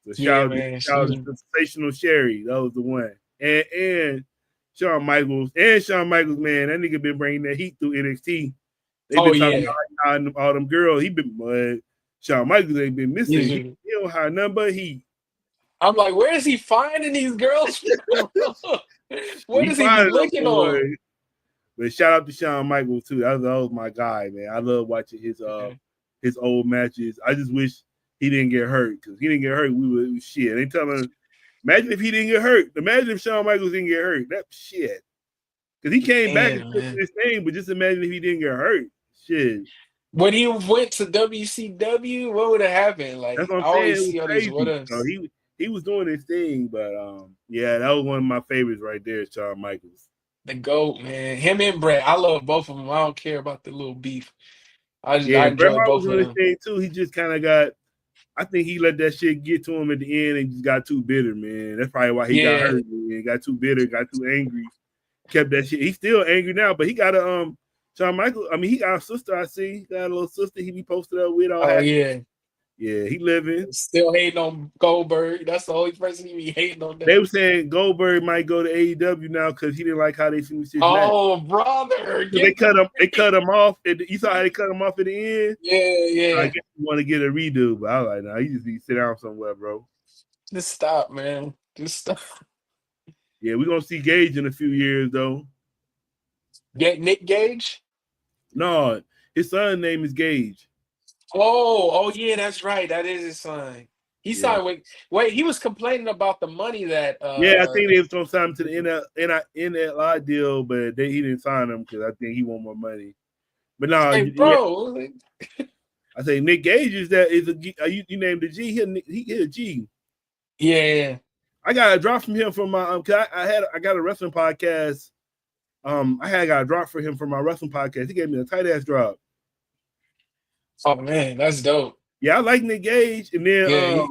So shout out to Sensational Sherry. That was the one. And Shawn Michaels. And Shawn Michaels, man, that nigga been bringing that heat through NXT. They been talking about all them girls. He been Shawn Michaels ain't been missing. He don't have nothing but heat. I'm like, where is he finding these girls from? What is he looking on? But shout out to Shawn Michaels too. That was my guy, man. I love watching his old matches. I just wish he didn't get hurt, because he didn't get hurt, we would shit. They telling, imagine if he didn't get hurt. Imagine if Shawn Michaels didn't get hurt. That shit. Because he came back and took this thing, but just imagine if he didn't get hurt. Shit. When he went to WCW, what would have happened? Like, that's what I'm saying. See all these what else. So he was doing his thing, but yeah, that was one of my favorites right there, Shawn Michaels. The GOAT, man. Him and Bret. I love both of them. I don't care about the little beef. I enjoy both of them. Thing too. He just kind of got. I think he let that shit get to him at the end and just got too bitter, man. That's probably why he got hurt. Man. Got too bitter, got too angry, kept that shit. He's still angry now, but he got a Shawn Michaels, I mean, he got a sister, I see. He got a little sister he be posted up with. All Oh happy. yeah. Yeah, he living. Still hating on Goldberg. That's the only person he be hating on. They were saying Goldberg might go to AEW now because he didn't like how they finished his match. Oh, brother. They cut him. They cut him off. You saw how they cut him off at the end. Yeah. I guess you want to get a redo, but I was like, nah, you just need to sit down somewhere, bro. Just stop, man. Just stop. Yeah, we're gonna see Gage in a few years though. Get Nick Gage? No, his son's name is Gage. Oh yeah, that's right. That is his son. He signed with. Wait, he was complaining about the money that. Yeah, I think they was gonna sign him to the NLI deal, but he didn't sign him because I think he want more money. But no, hey, bro. I say Nick Gage is you named the G. He a G. Yeah. I got a drop from him from my I got a wrestling podcast. I got a drop for him from my wrestling podcast. He gave me a tight ass drop. Oh man, that's dope. Yeah, I like Nick Gage, and then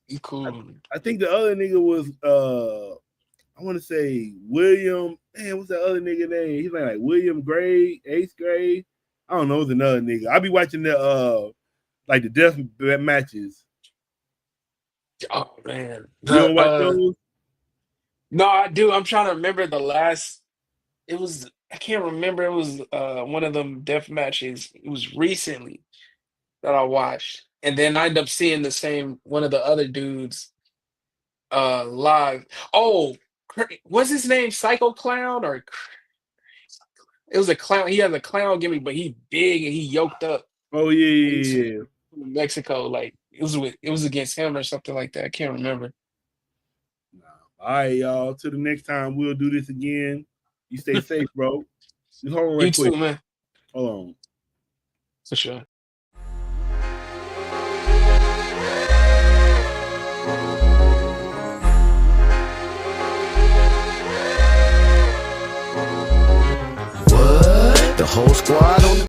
he's cool. I think the other nigga was I want to say William. Man, what's that other nigga name? He's like William Gray, 8th grade. I don't know, it's another nigga. I be watching the like the death matches. Oh man, You don't watch those? No, I do. I'm trying to remember the last. It was I can't remember. It was one of them death matches. It was recently that I watched, and then I ended up seeing the same one of the other dudes live. Oh, what's his name? Psycho Clown or it was a clown. He has a clown gimmick, but he's big and he yoked up. Oh yeah. Mexico, like it was against him or something like that. I can't remember. All right, y'all. Till the next time, we'll do this again. You stay safe, bro. Just hold on right quick. You too, man. Hold on. For sure. What? The whole squad on the